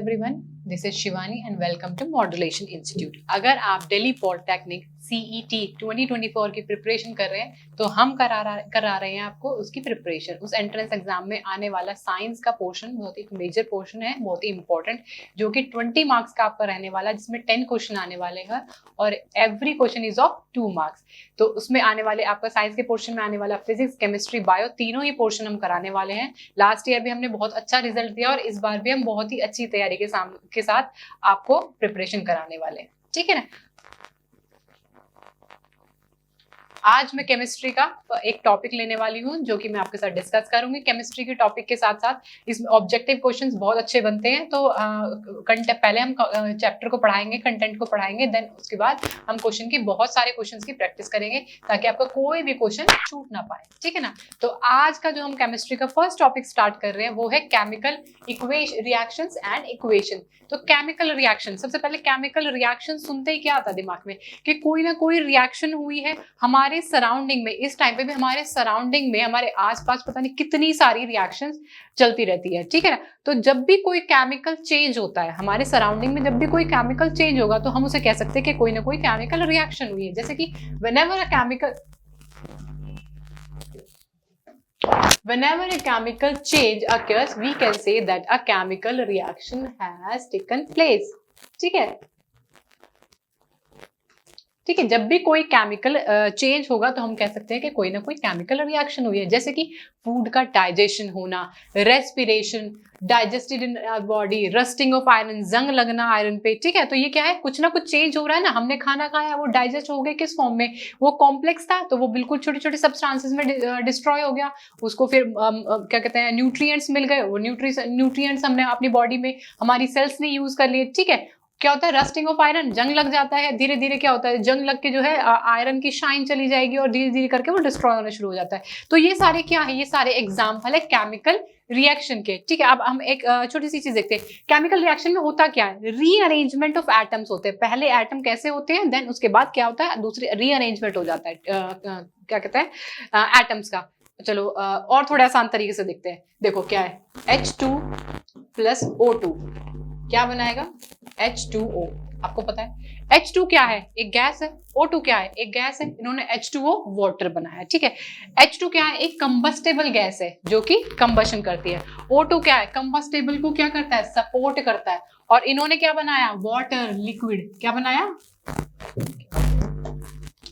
everyone, this is Shivani and welcome to Modulation Institute। अगर आप Delhi polytechnic CET 2024 की preparation कर रहे हैं तो हम करा रहे हैं आपको उसकी प्रिपरेशन। उस एंट्रेंस एग्जाम में आने वाला साइंस का पोर्शन बहुत ही मेजर पोर्शन है, बहुत ही इंपॉर्टेंट, जो कि 20 मार्क्स का आपका रहने वाला है, जिसमें 10 क्वेश्चन आने वाले हैं और every question is of 2 marks. तो उसमें आने वाले आपका साइंस के पोर्शन में आने वाला फिजिक्स, केमिस्ट्री, बायो, तीनों ही पोर्शन हम कराने वाले हैं। लास्ट ईयर भी हमने बहुत अच्छा रिजल्ट दिया और इस बार भी हम बहुत ही अच्छी तैयारी के साथ आपको प्रिपरेशन कराने वाले हैं, ठीक है ना। आज मैं केमिस्ट्री का एक टॉपिक लेने वाली हूँ जो कि मैं आपके साथ डिस्कस करूंगी। केमिस्ट्री के टॉपिक के साथ साथ इसमें ऑब्जेक्टिव क्वेश्चंस बहुत अच्छे बनते हैं। तो पहले हम चैप्टर को पढ़ाएंगे, कंटेंट को पढ़ाएंगे, देन उसके बाद हम क्वेश्चन की बहुत सारे क्वेश्चंस की प्रैक्टिस करेंगे ताकि आपका कोई भी क्वेश्चन छूट ना पाए, ठीक है ना। तो आज का जो हम केमिस्ट्री का फर्स्ट टॉपिक स्टार्ट कर रहे हैं वो है केमिकल रिएक्शंस एंड इक्वेशन। तो केमिकल रिएक्शन, सबसे पहले केमिकल रिएक्शन सुनते ही क्या आता है दिमाग में कि कोई ना कोई रिएक्शन हुई है हमारे सराउंडिंग में। इस टाइम पे भी हमारे सराउंडिंग में, हमारे आसपास पता नहीं कितनी सारी रिएक्शंस चलती रहती है, ठीक है ना। तो जब भी कोई केमिकल चेंज होता है हमारे सराउंडिंग में, जब भी कोई केमिकल चेंज होगा तो हम उसे कह सकते हैं कि कोई ना कोई केमिकल रिएक्शन हुई है। जैसे कि whenever a chemical change occurs, we can say that a chemical reaction has taken place, ठीक है। ठीक है, जब भी कोई केमिकल चेंज होगा तो हम कह सकते हैं कि कोई ना कोई केमिकल रिएक्शन हुई है। जैसे कि फूड का डाइजेशन होना, respiration, digested in body, rusting of iron, जंग लगना आयरन पे, ठीक है। तो ये क्या है, कुछ ना कुछ चेंज हो रहा है ना। हमने खाना खाया, वो डाइजेस्ट हो गया किस फॉर्म में, वो कॉम्प्लेक्स था तो वो बिल्कुल छोटे छोटे सब्सटेंसेस में डिस्ट्रॉय हो गया। उसको फिर क्या कहते हैं, न्यूट्रिएंट्स मिल गए, वो न्यूट्रिएंट्स हमने अपनी बॉडी में, हमारी सेल्स ने यूज कर लिए, ठीक है। क्या होता है, रस्टिंग ऑफ आयरन, जंग लग जाता है। धीरे धीरे क्या होता है, जंग लग के जो है आयरन की शाइन चली जाएगी और धीरे धीरे करके वो डिस्ट्रॉय होना शुरू हो जाता है। तो ये सारे क्या है, ये सारे एग्जाम्पल है केमिकल रिएक्शन के, ठीक है। अब हम एक छोटी सी चीज देखते हैं, केमिकल रिएक्शन में होता क्या है, रीअरेंजमेंट ऑफ एटम्स होते हैं। पहले एटम कैसे होते हैं, देन उसके बाद क्या होता है, दूसरे रीअरेंजमेंट हो जाता है क्या कहते हैं एटम्स का। चलो और थोड़ा आसान तरीके से देखते हैं। देखो क्या है, H2 + O2 क्या बनाएगा, H2O। आपको पता है H2 क्या है, एक गैस है, O2 क्या है, एक गैस है। इन्होंने H2O वाटर बनाया, ठीक है। H2 क्या है, एक कंबस्टेबल गैस है जो कि कंबशन करती है। O2 क्या है, कंबस्टेबल को क्या करता है, सपोर्ट करता है। और इन्होंने क्या बनाया, वाटर, लिक्विड। क्या बनाया,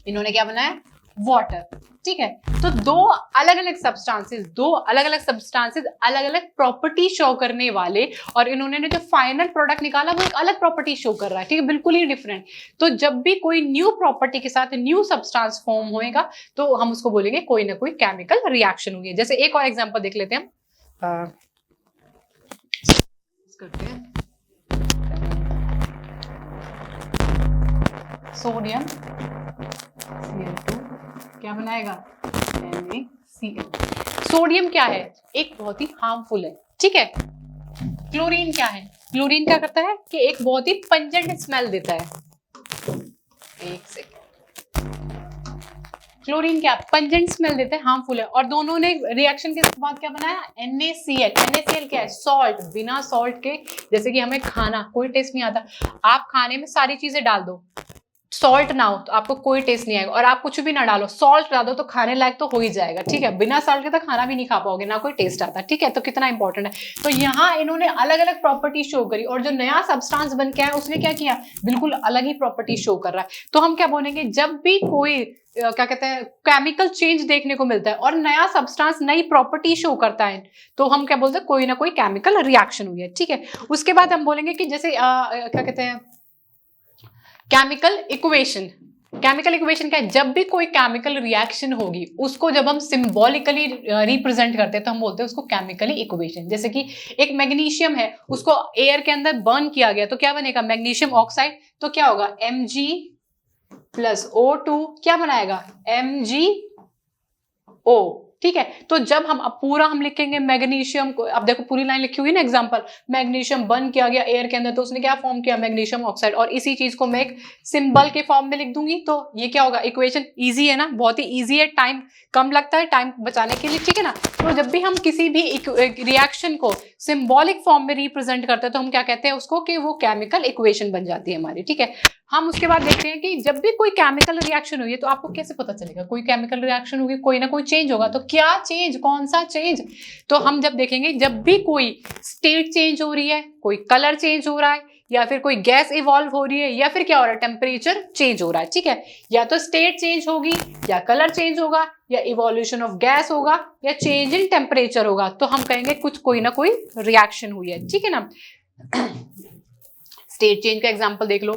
इन्होंने क्या बनाया, वाटर, ठीक है। तो दो अलग अलग सब्सटेंसेस अलग अलग प्रॉपर्टी शो करने वाले, और इन्होंने जो फाइनल प्रोडक्ट निकाला वो एक अलग प्रॉपर्टी शो कर रहा है, ठीक है, बिल्कुल ही डिफरेंट। तो जब भी कोई न्यू प्रॉपर्टी के साथ न्यू सब्सटेंस फॉर्म होएगा तो हम उसको बोलेंगे कोई ना कोई केमिकल रिएक्शन हुई है। जैसे एक और एग्जांपल देख लेते हैं हम, करते हैं सोडियम Cl2 क्या बनाएगा, NaCl। सोडियम क्या है, एक बहुत ही हार्मफुल है, ठीक है। क्लोरीन क्या है, क्लोरीन क्या करता है कि एक बहुत ही पंजेंट स्मेल देता है। एक सेकेंड, क्लोरीन क्या पंजेंट स्मेल देता है, हार्मफुल है। और दोनों ने रिएक्शन के बाद क्या बनाया, NaCl। NaCl क्या है, सॉल्ट। बिना सॉल्ट के, जैसे कि हमें खाना कोई टेस्ट नहीं आता, आप खाने में सारी चीजें डाल दो, सॉल्ट ना हो तो आपको कोई टेस्ट नहीं आएगा। और आप कुछ भी ना डालो, सॉल्ट डाल दो तो खाने लायक तो हो ही जाएगा, ठीक है। बिना सॉल्ट के तो खाना भी नहीं खा पाओगे, ना कोई टेस्ट आता, ठीक है। तो कितना इंपॉर्टेंट है। तो यहाँ इन्होंने अलग अलग प्रॉपर्टी शो करी, और जो नया सब्सटेंस बन के आया उसने क्या किया, बिल्कुल अलग ही प्रॉपर्टी शो कर रहा है। तो हम क्या बोलेंगे, जब भी कोई क्या कहते हैं केमिकल चेंज देखने को मिलता है और नया सब्सटेंस नई प्रॉपर्टी शो करता है तो हम क्या बोलते हैं, कोई ना कोई केमिकल रिएक्शन हुई है, ठीक है। उसके बाद हम बोलेंगे कि जैसे क्या कहते हैं केमिकल इक्वेशन। केमिकल इक्वेशन क्या है, जब भी कोई केमिकल रिएक्शन होगी उसको जब हम सिंबॉलिकली रिप्रेजेंट करते हैं तो हम बोलते हैं उसको केमिकली इक्वेशन। जैसे कि एक मैग्नीशियम है, उसको एयर के अंदर बर्न किया गया तो क्या बनेगा, मैग्नीशियम ऑक्साइड। तो क्या होगा, Mg + O2 क्या बनाएगा, MgO, ठीक है। तो जब हम अब पूरा हम लिखेंगे मैग्नीशियम को, अब देखो पूरी लाइन लिखी हुई ना, एग्जांपल मैग्नीशियम बर्न किया गया एयर के अंदर तो उसने क्या फॉर्म किया, मैग्नीशियम ऑक्साइड। और इसी चीज को मैं एक सिंबल के फॉर्म में लिख दूंगी तो ये क्या होगा, इक्वेशन। इजी है ना, बहुत ही इजी है, टाइम कम लगता है, टाइम बचाने के लिए, ठीक है ना। तो जब भी हम किसी भी रिएक्शन को सिंबॉलिक फॉर्म में रिप्रेजेंट करते हैं तो हम क्या कहते हैं उसको, कि वो केमिकल इक्वेशन बन जाती है हमारी, ठीक है। हम उसके बाद देखते हैं कि जब भी कोई केमिकल रिएक्शन हुई है तो आपको कैसे पता चलेगा कोई केमिकल रिएक्शन होगी, कोई ना कोई चेंज होगा। तो क्या चेंज, कौन सा चेंज? तो हम जब देखेंगे जब भी कोई स्टेट चेंज हो रही है, कोई कलर चेंज हो रहा है, या फिर कोई गैस इवॉल्व हो रही है, या फिर क्या हो रहा है, टेम्परेचर चेंज हो रहा है, ठीक है। या तो स्टेट चेंज होगी, या कलर चेंज होगा, या इवोल्यूशन ऑफ गैस होगा, या चेंज इन टेम्परेचर होगा, तो हम कहेंगे कुछ कोई ना कोई रिएक्शन हुई है, ठीक है ना। स्टेट चेंज का एग्जांपल देख लो,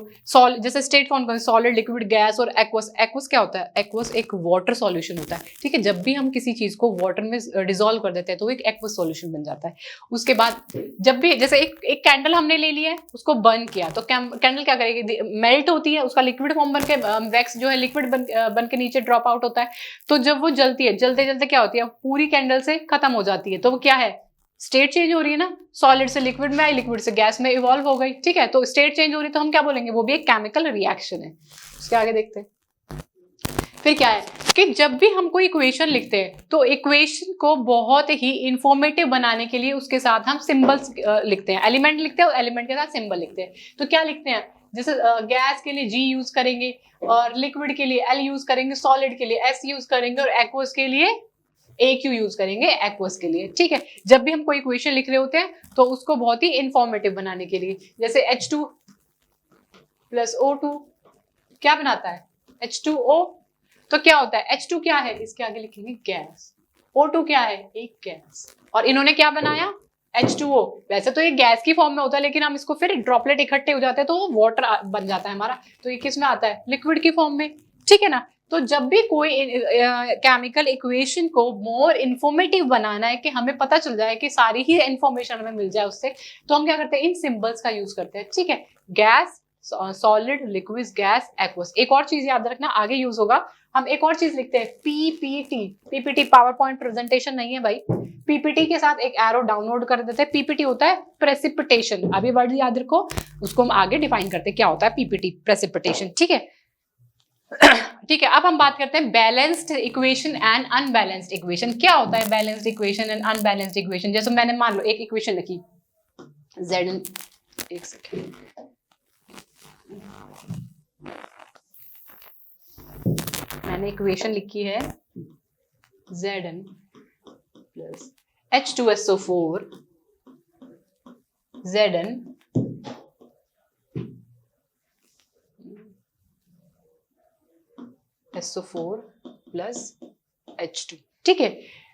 जैसे स्टेट कौन कौन, सॉलिड, लिक्विड, गैस और एक्वस। एक्वस क्या होता है? एक्वस एक वाटर सॉल्यूशन होता है, ठीक है। जब भी हम किसी चीज को वाटर में डिसॉल्व कर देते हैं तो वो एक एक्वस सॉल्यूशन बन जाता है। उसके बाद जब भी जैसे एक कैंडल हमने ले लिया है, उसको बर्न किया, तो कैंडल क्या करेगी, मेल्ट होती है, उसका लिक्विड फॉर्म बन के, वैक्स जो है लिक्विड बन के नीचे ड्रॉप आउट होता है। तो जब वो जलती है, जलते जलते क्या होती है, पूरी कैंडल से खत्म हो जाती है। तो वो क्या है, स्टेट चेंज हो रही है ना, सॉलिड से लिक्विड में आई, लिक्विड से गैस में इवॉल्व हो गई, ठीक है। तो स्टेट चेंज हो रही है तो हम क्या बोलेंगे, वो भी एक केमिकल रिएक्शन है। उसके आगे देखते हैं फिर क्या है कि जब भी हम कोई इक्वेशन लिखते हैं तो इक्वेशन को बहुत ही इंफॉर्मेटिव बनाने के लिए उसके साथ हम सिंबल्स लिखते हैं, एलिमेंट लिखते हैं और एलिमेंट के साथ सिंबल लिखते हैं। तो क्या लिखते हैं, जैसे गैस के लिए G यूज करेंगे, और लिक्विड के लिए L यूज करेंगे, सॉलिड के लिए S यूज करेंगे, और एक्वस के लिए AQ यूज करेंगे, एक्वस के लिए, ठीक है। जब भी हम कोई इक्वेशन लिख रहे होते हैं तो उसको बहुत ही इंफॉर्मेटिव बनाने के लिए, जैसे H2 प्लस O2 क्या बनाता है, H2O। तो क्या होता है, H2 क्या है, इसके आगे लिखेंगे गैस, O2 क्या है, एक गैस, और इन्होंने क्या बनाया, H2O। वैसे तो ये गैस की फॉर्म में होता है, लेकिन हम इसको फिर ड्रॉपलेट इकट्ठे हो जाते हैं तो वो वाटर बन जाता है हमारा, तो ये किस में आता है, लिक्विड की फॉर्म में, ठीक है ना। तो जब भी कोई केमिकल इक्वेशन को मोर इंफॉर्मेटिव बनाना है, कि हमें पता चल जाए कि सारी ही इंफॉर्मेशन हमें मिल जाए उससे, तो हम क्या करते हैं, इन सिंबल्स का यूज करते हैं, ठीक है। Gas, solid, liquid, gas, aqueous. एक और चीज याद रखना, आगे यूज होगा, हम एक और चीज लिखते हैं, PPT. PPT power point presentation नहीं है भाई, पीपीटी के साथ एक एरो डाउनलोड कर देते हैं। पीपीटी होता है प्रेसिपिटेशन, अभी वर्ड याद रखो, उसको हम आगे डिफाइन करते हैं क्या होता है पीपीटी, प्रेसिपिटेशन, ठीक है। ठीक है, अब हम बात करते हैं balanced equation and unbalanced equation. क्या होता है balanced equation and unbalanced equation? जैसे मैंने मान लो एक इक्वेशन लिखी Zn, एक सेकेंड, मैंने इक्वेशन लिखी है Zn plus H2SO4 Zn SO4 plus H2, ठीक है।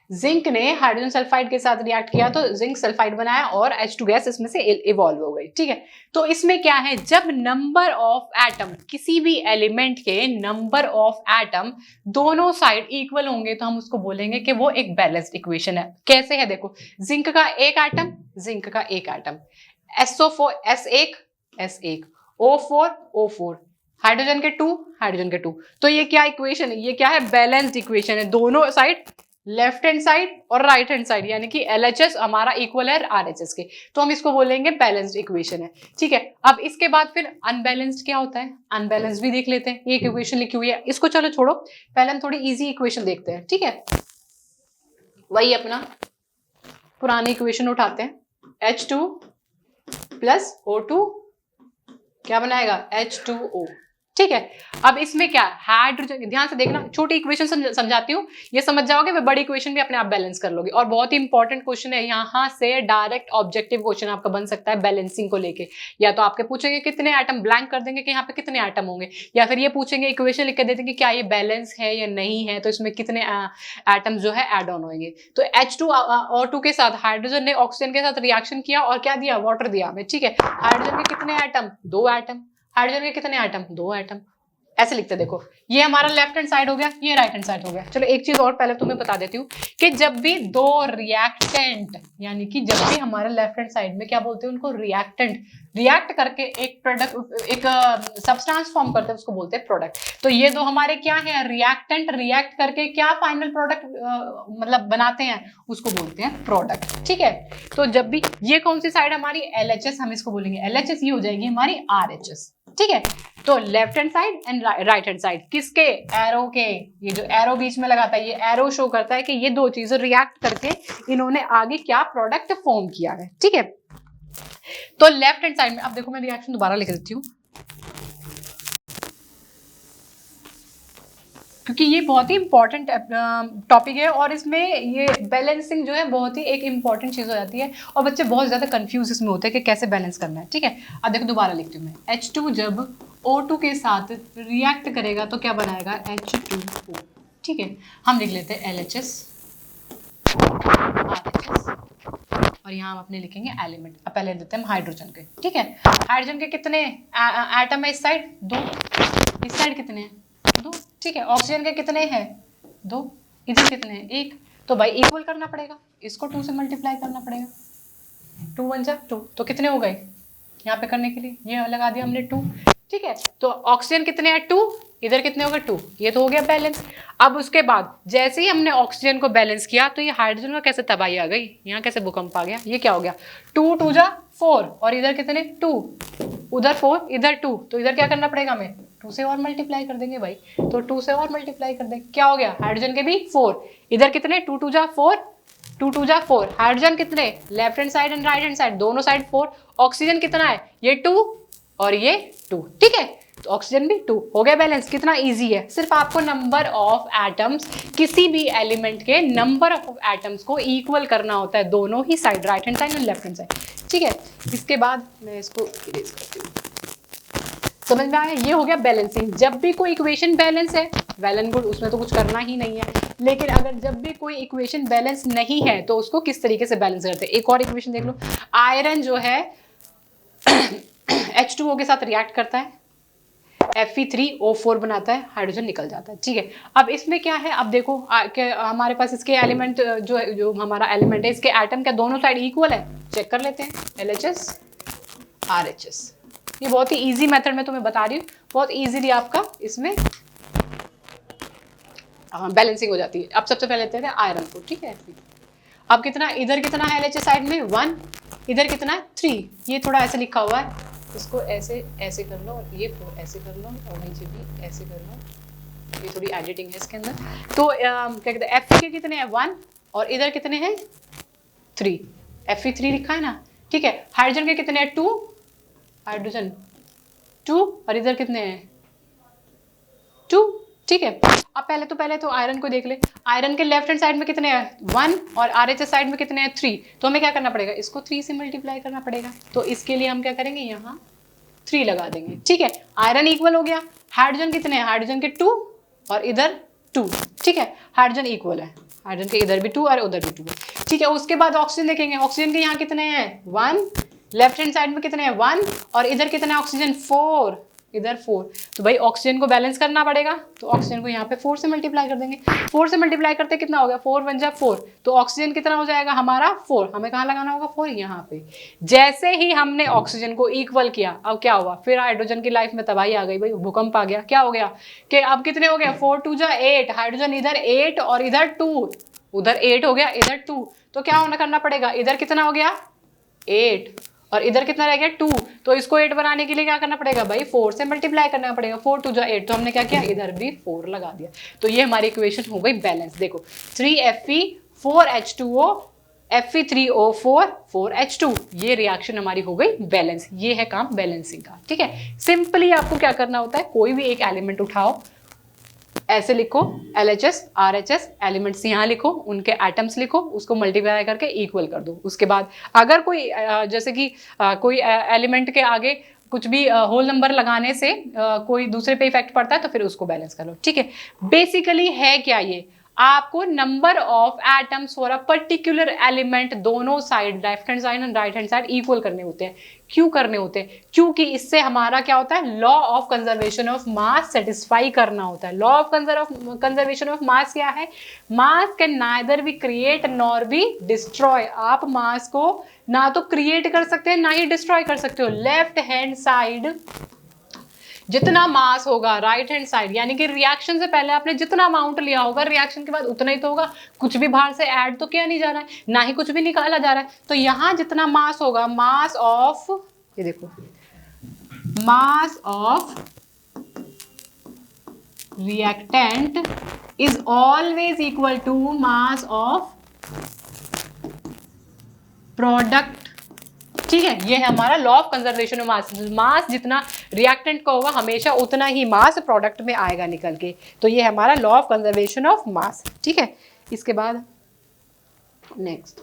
जिंक ने हाइड्रोजन सल्फाइड के साथ रिएक्ट किया तो जिंक सल्फाइड बनाया और H2 गैस इसमें से इवॉल्व हो गई, ठीक है। तो इसमें क्या है, जब नंबर ऑफ एटम, किसी भी एलिमेंट के नंबर ऑफ एटम दोनों साइड इक्वल होंगे तो हम उसको बोलेंगे कि वो एक बैलेंस्ड इक्वेशन है। कैसे है देखो, जिंक का एक एटम, जिंक का एक atom, SO4 S1 S1, O4 O4, hydrogen के 2 हाइड्रोजन के 2। तो ये क्या इक्वेशन है, ये क्या है, बैलेंस्ड इक्वेशन है। दोनों साइड, लेफ्ट हैंड साइड और राइट हैंड साइड, यानी कि LHS हमारा इक्वल है RHS के, तो हम इसको बोलेंगे बैलेंस्ड इक्वेशन है, ठीक है। अब इसके बाद फिर अनबैलेंस्ड क्या होता है, अनबैलेंस्ड भी देख लेते हैं। ये एक इक्वेशन लिखी हुई है, इसको चलो छोड़ो, पहले हम थोड़ी इजी इक्वेशन देखते हैं, ठीक है। वही अपना पुरानी इक्वेशन उठाते हैं, H2 प्लस O2 क्या बनाएगा, H2O, ठीक है। अब इसमें क्या, हाइड्रोजन, ध्यान से देखना, छोटी इक्वेशन समझाती हूँ, ये समझ जाओगे, वे बड़ी इक्वेशन भी अपने आप बैलेंस कर लोगे। और बहुत ही इंपॉर्टेंट क्वेश्चन है, यहाँ से डायरेक्ट ऑब्जेक्टिव क्वेश्चन आपका बन सकता है बैलेंसिंग को लेके। या तो आपके पूछेंगे कितने एटम, ब्लैंक कर देंगे कि यहाँ पे कितने एटम होंगे, या फिर ये पूछेंगे, इक्वेशन लिख के दे देंगे क्या ये बैलेंस है या नहीं है, तो इसमें कितने एटम जो है एड ऑन होंगे। तो H2O2 के साथ हाइड्रोजन ने ऑक्सीजन के साथ रिएक्शन किया और क्या दिया, वाटर दिया हमें, ठीक है। हाइड्रोजन के कितने एटम, 2 एटम, हाइड्रोजन के कितने एटम, 2 एटम, ऐसे लिखते देखो। ये हमारा लेफ्ट हैंड साइड हो गया, ये राइट हैंड साइड हो गया। चलो एक चीज और पहले तुम्हें बता देती हूँ कि जब भी दो रिएक्टेंट, यानी कि जब भी हमारे लेफ्ट हैंड साइड में क्या बोलते हैं उनको, रिएक्टेंट, रिएक्ट करके एक प्रोडक्ट, एक सब्सटेंस फॉर्म करते हैं, उसको बोलते हैं प्रोडक्ट। तो ये दो हमारे क्या है, रिएक्टेंट, रिएक्ट करके क्या फाइनल प्रोडक्ट मतलब बनाते हैं, उसको बोलते हैं प्रोडक्ट। ठीक है, तो जब भी ये कौन सी साइड हमारी LHS, हम इसको बोलेंगे LHS, ये हो जाएगी हमारी RHS। ठीक है, तो left hand side and right hand side किसके, एरो के, ये जो एरो बीच में लगाता है, ये एरो शो करता है कि ये दो चीजें रिएक्ट करके इन्होंने आगे क्या प्रोडक्ट फॉर्म किया है। ठीक है, तो लेफ्ट हैंड साइड में, अब देखो मैं रिएक्शन दोबारा लिख देती हूँ क्योंकि ये बहुत ही इंपॉर्टेंट टॉपिक है और इसमें ये बैलेंसिंग जो है बहुत ही एक इंपॉर्टेंट चीज हो जाती है और बच्चे बहुत ज्यादा कंफ्यूज इसमें होते हैं कि कैसे बैलेंस करना है। ठीक है, अब देखो दोबारा लिखती हूँ मैं, H2 जब O2 के साथ रिएक्ट करेगा तो क्या बनाएगा, H2O। ठीक है, हम लिख लेते हैं LHS, RHS और यहाँ हम अपने लिखेंगे एलिमेंट। अब पहले देते हैं हम हाइड्रोजन के। ठीक है, हाइड्रोजन के कितने एटम है इस साइड, 2, इस साइड कितने हैं, 2। ठीक है, ऑक्सीजन के कितने हैं, 2, इधर कितने हैं, 1। तो भाई इक्वल करना पड़ेगा, इसको 2 से मल्टीप्लाई करना पड़ेगा, 2 1 जा 2, तो कितने हो गए यहाँ पे करने के लिए, ये लगा दिया हमने 2। ठीक है, तो ऑक्सीजन कितने हैं, 2, इधर कितने हो गए 2, ये तो हो गया बैलेंस। अब उसके बाद जैसे ही हमने ऑक्सीजन को बैलेंस किया तो ये हाइड्रोजन का कैसे तबाही आ गई, यहाँ कैसे भूकंप आ गया, ये क्या हो गया, 2 2 जा 4 और इधर कितने 2, उधर 4 इधर 2, तो इधर क्या करना पड़ेगा हमें, 2 से और मल्टीप्लाई कर देंगे भाई, तो 2 से और मल्टीप्लाई कर देंगे, क्या हो गया, हाइड्रोजन के भी 4, इधर कितने 2 2 जा 4, 2 2 जा 4, हाइड्रोजन कितने, left hand side and right hand side दोनों साइड 4, ऑक्सीजन कितना है, ये 2 और ये 2। ठीक है, तो ऑक्सीजन भी 2 हो गया बैलेंस। कितना इजी है, सिर्फ आपको नंबर ऑफ एटम्स, किसी भी एलिमेंट के नंबर ऑफ एटम्स को इक्वल करना होता है, दोनों ही साइड, राइट हैंड साइड और लेफ्ट हैंड साइड। ठीक है, इसके बाद मैं इसको इरेज करती हूँ, समझ में आया, ये हो गया बैलेंसिंग। जब भी कोई इक्वेशन बैलेंस है, वेल एंड गुड, उसमें तो कुछ करना ही नहीं है, लेकिन अगर जब भी कोई इक्वेशन बैलेंस नहीं है तो उसको किस तरीके से बैलेंस करते हैं। एक और इक्वेशन देख लो, आयरन जो है H2O के साथ रिएक्ट करता है, Fe3O4 बनाता है, हाइड्रोजन निकल जाता है। ठीक है, अब इसमें क्या है, अब देखो हमारे पास इसके एलिमेंट जो हमारा एलिमेंट है, इसके एटम क्या दोनों साइड इक्वल है, चेक कर लेते हैं, LHS RHS। ये बहुत ही इजी मेथड में तुम्हें बता रही हूँ, बहुत इजीली आपका इसमें बैलेंसिंग हो जाती है। अब सबसे पहले लेते हैं आयरन को। ठीक है, अब कितना, इधर कितना है LHS साइड में 1, इधर कितना है 3, ये थोड़ा ऐसे लिखा हुआ है, इसको ऐसे ऐसे कर लो और ये 4 ऐसे कर लो और नीचे भी ऐसे कर लो, ये थोड़ी एडिटिंग है इसके अंदर। तो क्या कहते हैं, Fe के कितने हैं 1 और इधर कितने हैं 3, Fe3 लिखा है ना। ठीक है, हाइड्रोजन के कितने हैं 2, हाइड्रोजन 2 और इधर कितने हैं 2। ठीक है, अब पहले तो आयरन को देख ले, आयरन के लेफ्ट हैंड साइड में कितने हैं 1 और RHS साइड में कितने हैं 3, तो हमें क्या करना पड़ेगा, इसको 3 से मल्टीप्लाई करना पड़ेगा, तो इसके लिए हम क्या करेंगे, यहाँ 3 लगा देंगे। ठीक है, आयरन इक्वल हो गया, हाइड्रोजन कितने हैं, हाइड्रोजन के 2 और इधर 2। ठीक है, हाइड्रोजन इक्वल है, हाइड्रोजन के इधर भी 2 और उधर भी 2 है। ठीक है, उसके बाद ऑक्सीजन देखेंगे, ऑक्सीजन के यहाँ कितने हैं 1, लेफ्ट हैंड साइड में कितने हैं 1 और इधर कितने हैं ऑक्सीजन 4, इधर 4, तो भाई ऑक्सीजन को बैलेंस करना पड़ेगा, तो ऑक्सीजन को यहाँ पे 4 से मल्टीप्लाई कर देंगे। 4 से मल्टीप्लाई करते कितना हो गया, 4 1 जा 4, तो ऑक्सीजन कितना हो जाएगा हमारा 4, हमें कहाँ लगाना होगा 4, यहाँ पे। जैसे ही हमने ऑक्सीजन को इक्वल किया, अब क्या हुआ, फिर हाइड्रोजन की लाइफ में तबाही आ गई भाई, भूकंप आ गया। क्या हो गया कि अब कितने हो गया 4 2 जा 8, हाइड्रोजन इधर 8 और इधर 2, उधर 8 हो गया इधर 2, तो क्या होना करना पड़ेगा, इधर कितना हो गया 8 और इधर कितना रह गया 2, तो इसको 8 बनाने के लिए क्या करना पड़ेगा भाई, 4 से मल्टीप्लाई करना पड़ेगा, 4 2 जा 8, तो हमने क्या किया, इधर भी 4 लगा दिया, तो ये हमारी इक्वेशन हो गई बैलेंस। देखो 3Fe 4H2O Fe3O4 4H2, ये रिएक्शन हमारी हो गई बैलेंस। ये है काम बैलेंसिंग का। ठीक है, सिंपली आपको क्या करना होता है, कोई भी एक एलिमेंट उठाओ, ऐसे लिखो LHS RHS, एलिमेंट्स यहाँ लिखो, उनके एटम्स लिखो, उसको मल्टीप्लाई करके इक्वल कर दो। उसके बाद अगर कोई जैसे कि कोई एलिमेंट के आगे कुछ भी होल नंबर लगाने से कोई दूसरे पे इफेक्ट पड़ता है तो फिर उसको बैलेंस कर लो। ठीक है, बेसिकली है क्या ये, आपको number of atoms for a particular element दोनों side, left hand side and right hand side, equal करने होते हैं। क्यों करने होते हैं? क्योंकि इससे हमारा क्या होता है, law of conservation of mass satisfy करना होता है। लॉ ऑफ कंजर्वेशन ऑफ मास क्या है? मास can neither be create nor be destroy. आप मास को ना तो क्रिएट कर सकते हैं ना ही डिस्ट्रॉय कर सकते हो। लेफ्ट हैंड साइड जितना मास होगा, राइट हैंड साइड यानी कि रिएक्शन से पहले आपने जितना अमाउंट लिया होगा, रिएक्शन के बाद उतना ही तो होगा। कुछ भी बाहर से ऐड तो किया नहीं जा रहा है, ना ही कुछ भी निकाला जा रहा है। तो यहां जितना मास होगा, मास ऑफ, ये देखो, mass of reactant is always equal to mass of product. ठीक है, ये है हमारा law of conservation of mass. Mass जितना रिएक्टेंट का होगा हमेशा उतना ही मास प्रोडक्ट में आएगा निकल के। तो ये है हमारा लॉ ऑफ कंजर्वेशन ऑफ मास। ठीक है, इसके बाद नेक्स्ट,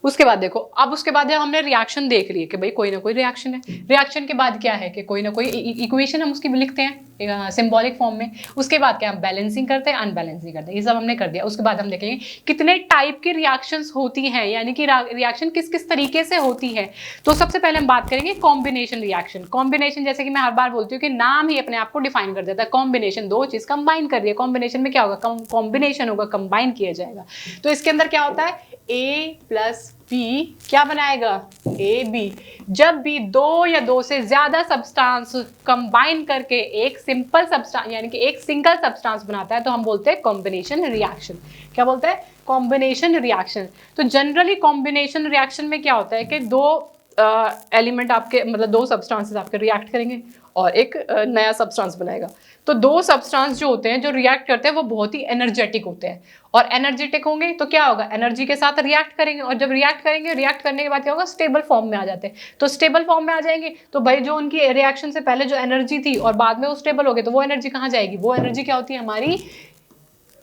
उसके बाद देखो, अब उसके बाद हमने रिएक्शन देख ली है कि भाई कोई ना कोई रिएक्शन है। रिएक्शन के बाद क्या है कि कोई ना कोई इक्वेशन हम उसकी लिखते हैं सिंबॉलिक फॉर्म में। उसके बाद क्या, हम बैलेंसिंग करते हैं, अनबैलेंसिंग करते हैं, ये सब हमने कर दिया। उसके बाद हम देखेंगे कितने टाइप की रिएक्शंस होती हैं, यानी कि रिएक्शन किस किस तरीके से होती है। तो सबसे पहले हम बात करेंगे कॉम्बिनेशन रिएक्शन। कॉम्बिनेशन, जैसे कि मैं हर बार बोलती हूँ कि नाम ही अपने आप को डिफाइन कर देता है। कॉम्बिनेशन, दो चीज कंबाइन कर रही है। कॉम्बिनेशन में क्या होगा, कॉम्बिनेशन होगा, कंबाइन किया जाएगा। तो इसके अंदर क्या होता है, ए प्लस बी क्या बनाएगा, ए बी। जब भी दो या दो से ज्यादा सब्सटेंस कंबाइन करके एक सिंपल सब्सटेंस यानी कि एक सिंगल सब्सटेंस बनाता है तो हम बोलते हैं कॉम्बिनेशन रिएक्शन। क्या बोलते हैं, कॉम्बिनेशन रिएक्शन। तो जनरली कॉम्बिनेशन रिएक्शन में क्या होता है कि दो एलिमेंट आपके, मतलब दो सब्सटेंसेस आपके रिएक्ट करेंगे और एक नया सब्सटेंस बनाएगा। तो दो सब्सटेंस जो होते हैं, जो रिएक्ट करते हैं, वो बहुत ही एनर्जेटिक होते हैं। और एनर्जेटिक होंगे तो क्या होगा, एनर्जी के साथ रिएक्ट करेंगे, और जब रिएक्ट करेंगे, रिएक्ट करने के बाद क्या होगा, स्टेबल फॉर्म में आ जाते हैं। तो स्टेबल फॉर्म में आ जाएंगे तो भाई जो उनकी रिएक्शन से पहले जो एनर्जी थी और बाद में वो स्टेबल हो गए, तो वो एनर्जी कहाँ जाएगी, वो एनर्जी क्या होती है, हमारी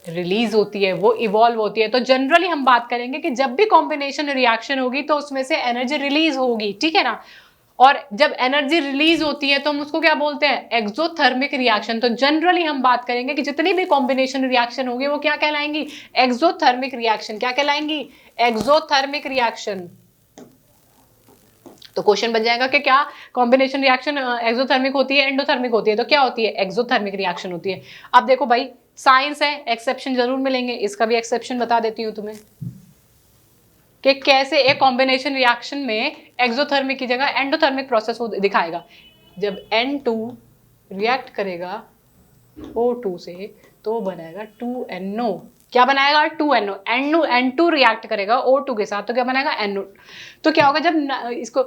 रिलीज होती है, वो इवॉल्व होती है। तो जनरली हम बात करेंगे कि जब भी कॉम्बिनेशन रिएक्शन होगी तो उसमें से एनर्जी रिलीज होगी, ठीक है ना। और जब एनर्जी रिलीज होती है तो हम उसको क्या बोलते हैं, एक्सोथर्मिक रिएक्शन। तो जनरली हम बात करेंगे कि जितनी भी कॉम्बिनेशन रिएक्शन होगी वो क्या कहलाएंगी, एक्सोथर्मिक रिएक्शन। क्या कहलाएंगी, एक्सोथर्मिक रिएक्शन। तो क्वेश्चन बन जाएगा कि क्या कॉम्बिनेशन रिएक्शन एक्सोथर्मिक होती है, एंडोथर्मिक होती है? तो क्या होती है, एक्सोथर्मिक रिएक्शन होती है। अब देखो भाई, साइंस है, एक्सेप्शन जरूर मिलेंगे, इसका भी एक्सेप्शन बता देती हूं तुम्हें कि कैसे एक कॉम्बिनेशन रिएक्शन में एक्सोथर्मिक की जगह एंडोथर्मिक प्रोसेस को दिखाएगा। जब N2 रिएक्ट करेगा O2 से तो बनाएगा 2NO। क्या बनाएगा, 2NO। N2 रिएक्ट करेगा O2 के साथ तो क्या बनाएगा, NO। तो क्या होगा, जब इसको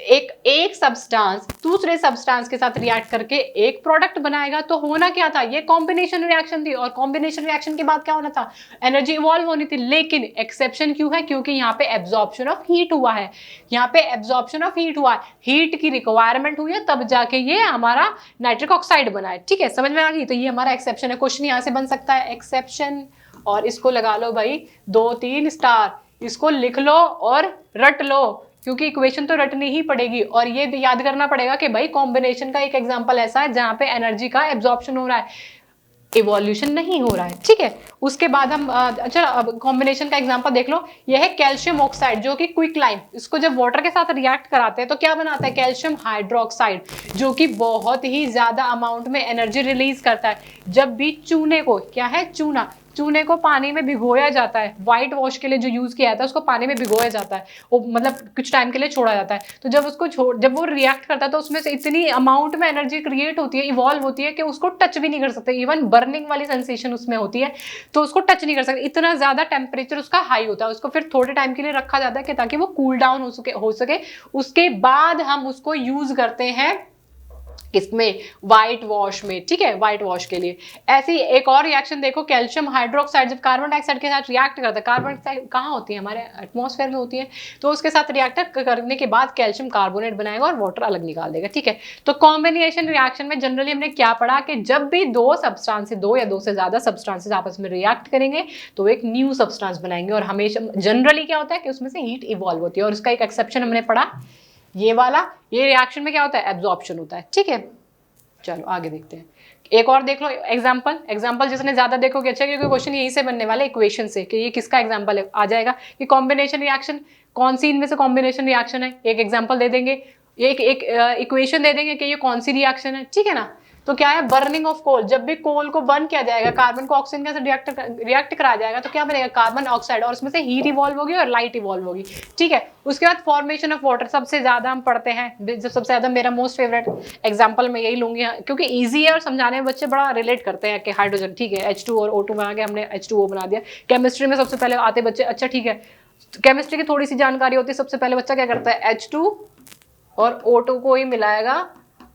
एक सब्सटेंस दूसरे सब्सटेंस के साथ रिएक्ट करके एक प्रोडक्ट बनाएगा तो होना क्या था, ये कॉम्बिनेशन रिएक्शन थी। और कॉम्बिनेशन रिएक्शन के बाद क्या होना था, एनर्जी इवॉल्व होनी थी। लेकिन एक्सेप्शन क्यों है, क्योंकि यहाँ पे एब्जॉर्प्शन ऑफ हीट हुआ है। यहाँ पे एब्जॉर्प्शन ऑफ हीट हुआ है, हीट की रिक्वायरमेंट हुई है, तब जाके ये हमारा नाइट्रिक ऑक्साइड बना है। ठीक है, समझ में आ गई। तो ये हमारा एक्सेप्शन है। क्वेश्चन यहाँ से बन सकता है एक्सेप्शन, और इसको लगा लो भाई 2-3 स्टार, इसको लिख लो और रट लो, क्योंकि इक्वेशन तो रटनी ही पड़ेगी। और ये याद करना पड़ेगा कि भाई कॉम्बिनेशन का एक एग्जांपल ऐसा है जहां पे एनर्जी का एब्जॉर्प्शन हो रहा है, इवोल्यूशन नहीं हो रहा है। ठीक है, उसके बाद हम अच्छा, अब कॉम्बिनेशन का एग्जांपल देख लो। यह है कैल्शियम ऑक्साइड जो कि क्विकलाइन, इसको जब वाटर के साथ रिएक्ट कराते हैं तो क्या बनाता है, कैल्शियम हाइड्रोक्साइड, जो कि बहुत ही ज्यादा अमाउंट में एनर्जी रिलीज करता है। जब भी चूने को, क्या है चूने को पानी में भिगोया जाता है, व्हाइट वॉश के लिए जो यूज किया जाता है उसको पानी में भिगोया जाता है, वो मतलब कुछ टाइम के लिए छोड़ा जाता है। तो जब उसको जब वो रिएक्ट करता है तो उसमें से इतनी अमाउंट में एनर्जी क्रिएट होती है, इवॉल्व होती है कि उसको टच भी नहीं कर सकते। इवन बर्निंग वाली सेंसेशन उसमें होती है, तो उसको टच नहीं कर सकते। इतना ज्यादा टेम्परेचर उसका हाई होता है। उसको फिर थोड़े टाइम के लिए रखा जाता है कि ताकि वो कूल डाउन हो सके। उसके बाद हम उसको यूज करते हैं किसमें, व्हाइट वॉश में। ठीक है, व्हाइट वॉश के लिए। ऐसी एक और रिएक्शन देखो, कैल्शियम हाइड्रोक्साइड जब कार्बन डाइऑक्साइड के साथ रिएक्ट करता है, कार्बन डाइऑक्साइड कहाँ होती है, हमारे एटमॉस्फेयर में होती है, तो उसके साथ रिएक्ट करने के बाद कैल्शियम कार्बोनेट बनाएगा और वाटर अलग निकाल देगा। ठीक है, तो कॉम्बिनेशन रिएक्शन में जनरली हमने क्या पढ़ा कि जब भी दो सब्सटेंसेस, दो या दो से ज्यादा सब्सटेंसेस आपस में रिएक्ट करेंगे तो एक न्यू सब्सटेंस बनाएंगे। और हमेशा जनरली क्या होता है कि उसमें से हीट इवॉल्व होती है। और उसका एक एक्सेप्शन हमने पढ़ा, ये वाला, ये रिएक्शन में क्या होता है, एब्जॉर्प्शन होता है। ठीक है, चलो आगे देखते हैं, एक और देख लो एग्जाम्पल जिसने ज्यादा देखोगे अच्छा, क्योंकि क्वेश्चन यहीं से बनने वाला है इक्वेशन से, कि ये किसका एग्जाम्पल है, आ जाएगा कि कॉम्बिनेशन रिएक्शन कौन सी इनमें से कॉम्बिनेशन रिएक्शन है, एक एग्जाम्पल दे देंगे, एक इक्वेशन दे देंगे कि ये कौन सी रिएक्शन है, ठीक है ना। तो क्या है, बर्निंग ऑफ कोल, जब भी कोल को बर्न किया जाएगा, कार्बन को ऑक्सीजन के साथ रिएक्ट कराया जाएगा, तो क्या बनेगा, कार्बन ऑक्साइड, और उसमें से हीट इवॉल्व होगी और लाइट इवॉल्व होगी, ठीक है। उसके बाद फॉर्मेशन ऑफ वाटर, सबसे ज्यादा हम पढ़ते हैं, जब सबसे ज्यादा मेरा मोस्ट फेवरेट एग्जाम्पल मैं यही लूंगी, क्योंकि ईजी है और समझाने में बच्चे बड़ा रिलेट करते हैं कि हाइड्रोजन, ठीक है, H2 और O2 बना के हमने H2O बना दिया। केमिस्ट्री में सबसे पहले आते बच्चे, अच्छा ठीक है, केमिस्ट्री की थोड़ी सी जानकारी होती है, सबसे पहले बच्चा क्या करता है, H2 और O2 को ही मिलाएगा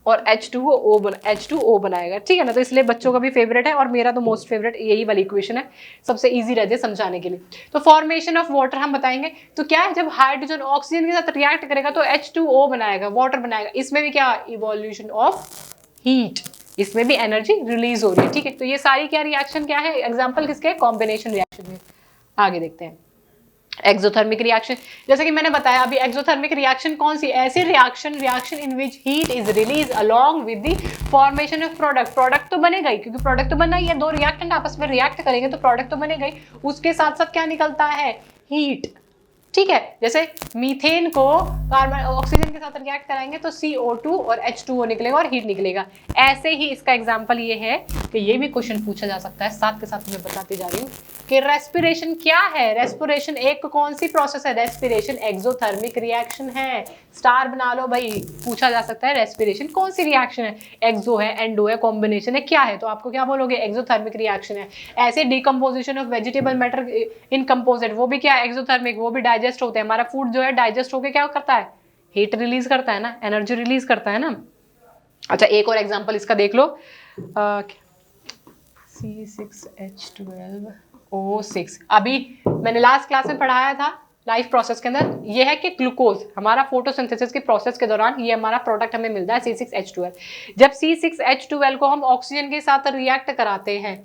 और H2O बनाएगा, ठीक है ना। तो इसलिए बच्चों का भी फेवरेट है और मेरा तो मोस्ट फेवरेट यही वाली इक्वेशन है, सबसे इजी रहती है समझाने के लिए। तो फॉर्मेशन ऑफ वाटर हम बताएंगे, तो क्या है, जब हाइड्रोजन ऑक्सीजन के साथ रिएक्ट करेगा तो H2O बनाएगा, वाटर बनाएगा, इसमें भी क्या, इवोल्यूशन ऑफ हीट, इसमें भी एनर्जी रिलीज हो रही है, ठीक है। तो ये सारी क्या रिएक्शन क्या है, एग्जाम्पल किसके, कॉम्बिनेशन रिएक्शन में। आगे देखते हैं एक्सोथर्मिक रिएक्शन, जैसे कि मैंने बताया अभी, एक्सोथर्मिक रिएक्शन कौन सी, ऐसी reaction in which heat is release along with the formation of product तो बनेगा ही, क्योंकि प्रोडक्ट तो बना ही है, दो रिएक्टेंट आपस में रिएक्ट करेंगे तो प्रोडक्ट तो बनेगा ही, उसके साथ साथ क्या निकलता है, हीट, ठीक है। जैसे मीथेन को कार्बन ऑक्सीजन के साथ रिएक्ट कराएंगे तो CO2 और H2O निकलेगा और हीट निकलेगा। ऐसे ही इसका एग्जांपल ये है कि ये भी क्वेश्चन पूछा जा सकता है, साथ के साथ मैं बताती जा रही हूँ कि रेस्पिरेशन क्या है। रेस्पिरेशन एक कौन सी प्रोसेस है, रेस्पिरेशन एक्सोथर्मिक रिएक्शन है, स्टार बना लो भाई, पूछा जा सकता है रेस्पिरेशन कौन सी रिएक्शन है, एक्सो है, एंडो है, कॉम्बिनेशन है, क्या है, तो आपको क्या बोलोगे, एक्सोथर्मिक रिएक्शन है। ऐसे decomposition of vegetable matter in composite, वो भी क्या है, एक्सोथर्मिक, वो भी डाइजेस्ट होते हैं, हमारा फूड जो है डाइजेस्ट होकर क्या करता है, हीट रिलीज करता है ना, एनर्जी रिलीज करता है ना। अच्छा एक और एग्जांपल इसका देख लो, C6H12O6, अभी मैंने लास्ट क्लास में पढ़ाया था लाइफ प्रोसेस के अंदर, ये है कि ग्लूकोज हमारा फोटोसिंथेसिस की प्रोसेस के दौरान ये हमारा प्रोडक्ट हमें मिलता है C6H12। जब C6H12 को हम ऑक्सीजन के साथ रिएक्ट कराते हैं,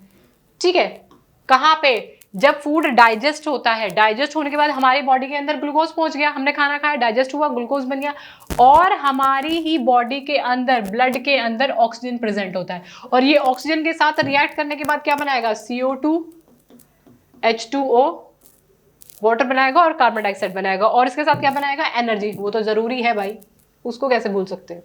ठीक है, कहाँ पे, जब फूड डाइजेस्ट होता है, डाइजेस्ट होने के बाद हमारी बॉडी के अंदर ग्लूकोज पहुंच गया, हमने खाना खाया, डाइजेस्ट हुआ, ग्लूकोज बन गया, और हमारी ही बॉडी के अंदर, ब्लड के अंदर ऑक्सीजन प्रेजेंट होता है, और ये ऑक्सीजन के साथ रिएक्ट करने के बाद क्या बनाएगा, CO2 H2O वाटर बनाएगा और कार्बन डाइऑक्साइड बनाएगा, और इसके साथ क्या बनाएगा, एनर्जी, वो तो जरूरी है भाई, उसको कैसे भूल सकते हैं,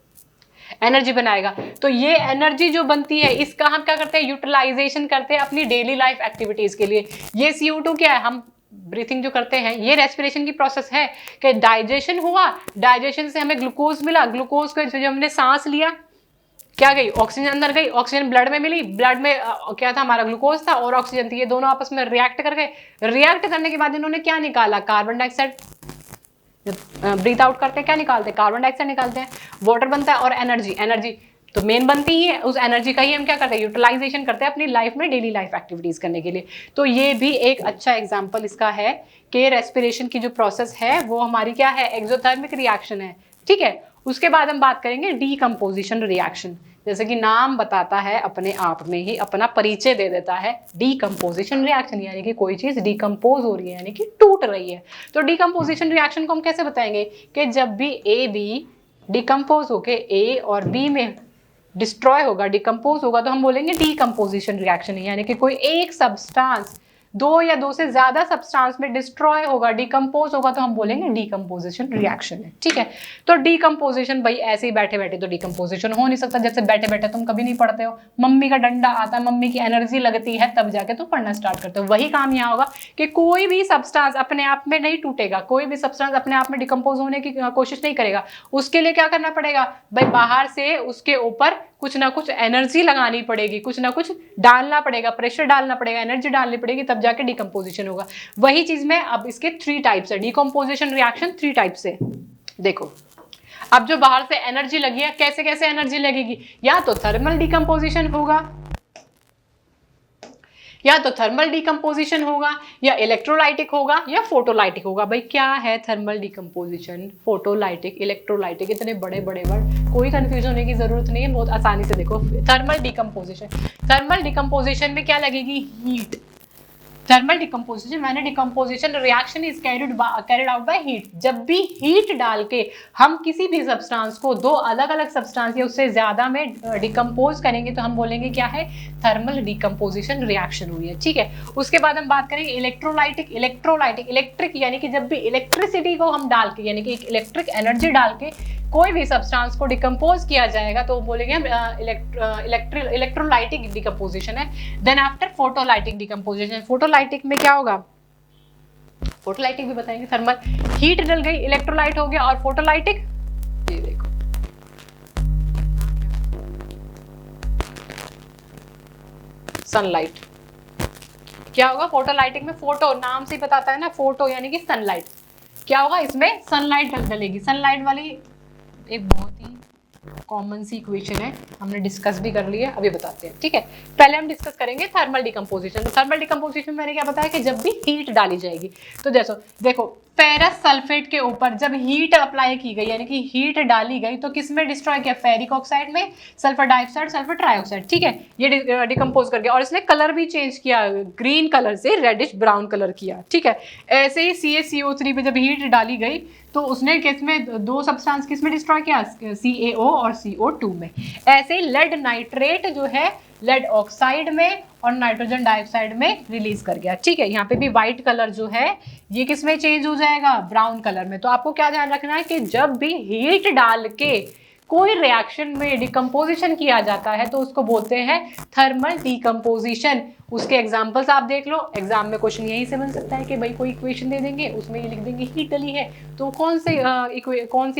एनर्जी बनाएगा। तो ये एनर्जी जो बनती है इसका हम क्या करते हैं, यूटिलाइजेशन करते हैं अपनी डेली लाइफ एक्टिविटीज के लिए। ये CO2 क्या है, हम ब्रीथिंग जो करते हैं, ये रेस्पिरेशन की प्रोसेस है कि डाइजेशन हुआ, डाइजेशन से हमें ग्लूकोज मिला, ग्लूकोज को जब हमने सांस लिया, क्या गई, ऑक्सीजन अंदर गई, ऑक्सीजन ब्लड में मिली, ब्लड में क्या था, हमारा ग्लूकोज था और ऑक्सीजन थी, ये दोनों आपस में रिएक्ट कर गए, रिएक्ट करने के बाद इन्होंने क्या निकाला, कार्बन डाइऑक्साइड, ब्रीथ आउट करते हैं क्या निकालते हैं, कार्बन डाइऑक्साइड निकालते हैं, वाटर बनता है और एनर्जी तो मेन बनती ही है, उस एनर्जी का ही हम क्या करते हैं, यूटिलाइजेशन करते हैं अपनी लाइफ में, डेली लाइफ एक्टिविटीज करने के लिए। तो ये भी एक अच्छा एग्जांपल इसका है कि रेस्पिरेशन की जो प्रोसेस है वो हमारी क्या है, एक्सोथर्मिक रिएक्शन है, ठीक है। उसके बाद हम बात करेंगे डीकम्पोजिशन रिएक्शन, जैसे कि नाम बताता है अपने आप में ही अपना परिचय दे देता है, डीकम्पोजिशन रिएक्शन, यानी कि कोई चीज डिकम्पोज हो रही है, यानी कि टूट रही है। तो डीकम्पोजिशन रिएक्शन को हम कैसे बताएंगे कि जब भी A-B डिकम्पोज होके A और B में डिस्ट्रॉय होगा, डिकम्पोज होगा, तो हम बोलेंगे डीकम्पोजिशन रिएक्शन, यानी कि कोई एक सब्सटेंस दो या दो से ज्यादा सब्सटेंस में डिस्ट्रॉय होगा, डिकम्पोज होगा, तो हम बोलेंगे डीकम्पोजिशन रिएक्शन है, ठीक है। तो डीकम्पोजिशन भाई ऐसे ही बैठे बैठे तो डीकम्पोजिशन हो नहीं सकता, जैसे बैठे बैठे तुम कभी नहीं पढ़ते हो, मम्मी का डंडा आता है, मम्मी की एनर्जी लगती है, तब जाके तुम पढ़ना स्टार्ट करते हो। वही काम यहाँ होगा कि कोई भी सब्सटेंस अपने आप में नहीं टूटेगा, कोई भी सब्सटेंस अपने आप में डिकम्पोज होने की कोशिश नहीं करेगा, उसके लिए क्या करना पड़ेगा भाई, बाहर से उसके ऊपर कुछ ना कुछ एनर्जी लगानी पड़ेगी, कुछ ना कुछ डालना पड़ेगा, प्रेशर डालना पड़ेगा, एनर्जी डालनी पड़ेगी, तब जाके डिकम्पोजिशन होगा। वही चीज में अब इसके 3 टाइप्स है, डिकम्पोजिशन रिएक्शन 3 टाइप्स है। देखो अब जो बाहर से एनर्जी लगी है, कैसे कैसे एनर्जी लगेगी, या तो थर्मल डिकम्पोजिशन होगा, या तो थर्मल डिकम्पोजिशन होगा, या इलेक्ट्रोलाइटिक होगा, या फोटोलाइटिक होगा। भाई क्या है थर्मल डिकम्पोजिशन, फोटोलाइटिक, इलेक्ट्रोलाइटिक, इतने बड़े बड़े वर्ड, कोई कंफ्यूजन होने की जरूरत नहीं है, बहुत आसानी से देखो। थर्मल डिकम्पोजिशन में क्या लगेगी, हीट, थर्मल डिकम्पोजिशन मैंने decomposition reaction is carried out by heat. जब भी हीट डाल के हम किसी भी सब्सटेंस को दो अलग अलग सब्सटेंस या उससे ज्यादा में डिकम्पोज करेंगे तो हम बोलेंगे क्या है, थर्मल डिकम्पोजिशन रिएक्शन हुई है। ठीक है, उसके बाद हम बात करेंगे इलेक्ट्रोलाइटिक। इलेक्ट्रिक यानी कि जब भी इलेक्ट्रिसिटी को हम डाल के यानी कि एक इलेक्ट्रिक एनर्जी डाल के कोई भी सब्सटेंस को डिकम्पोज किया जाएगा तो बोलेंगे हम इलेक्ट्रोलाइटिक डिकम्पोजिशन है। Then after photolytic decomposition. Photolytic में क्या होगा, फोटोलाइटिक भी बताएंगे। थर्मल हीट डल गई, इलेक्ट्रोलाइट हो गया, और फोटोलाइटिक ये देखो सनलाइट। क्या होगा फोटोलाइटिक में, फोटो नाम से ही बताता है ना, फोटो यानी कि सनलाइट। क्या होगा इसमें, सनलाइट डलेगी। सनलाइट वाली एक बहुत ही कॉमन सी इक्वेशन है, हमने डिस्कस भी कर लिया, अभी बताते हैं। ठीक है, पहले हम डिस्कस करेंगे थर्मल डिकम्पोजिशन। तो थर्मल डिकम्पोजिशन मैंने क्या बताया कि जब भी हीट डाली जाएगी तो देखो फेरस सल्फेट के ऊपर जब हीट अप्लाई की गई यानी कि हीट डाली गई तो किस में डिस्ट्रॉय किया, फेरिक ऑक्साइड में, सल्फर डाइऑक्साइड, सल्फर ट्राइऑक्साइड। ठीक है, ये डिकम्पोज कर गया और इसने कलर भी चेंज किया, ग्रीन कलर से रेडिश ब्राउन कलर किया। ठीक है, ऐसे ही CaCO3 पे जब हीट डाली गई तो उसने किसमें, दो सब्सटेंस किसमें डिस्ट्रॉय किया, CaO और CO2 में। ऐसे ही लेड नाइट्रेट जो है लेड ऑक्साइड में और नाइट्रोजन डाइऑक्साइड में रिलीज कर गया। ठीक है, यहाँ पे भी व्हाइट कलर जो है ये किसमें चेंज हो जाएगा, ब्राउन कलर में। तो आपको क्या ध्यान रखना है कि जब भी हीट डाल के कोई रिएक्शन में डिकम्पोजिशन किया जाता है तो उसको बोलते हैं थर्मल डिकम्पोजिशन। उसके एग्जांपल्स आप देख लो, एग्जाम में क्वेश्चन यहीं से बन सकता है कि भाई कोई इक्वेशन दे देंगे उसमें ये लिख देंगे हीट डली है, तो कौन सी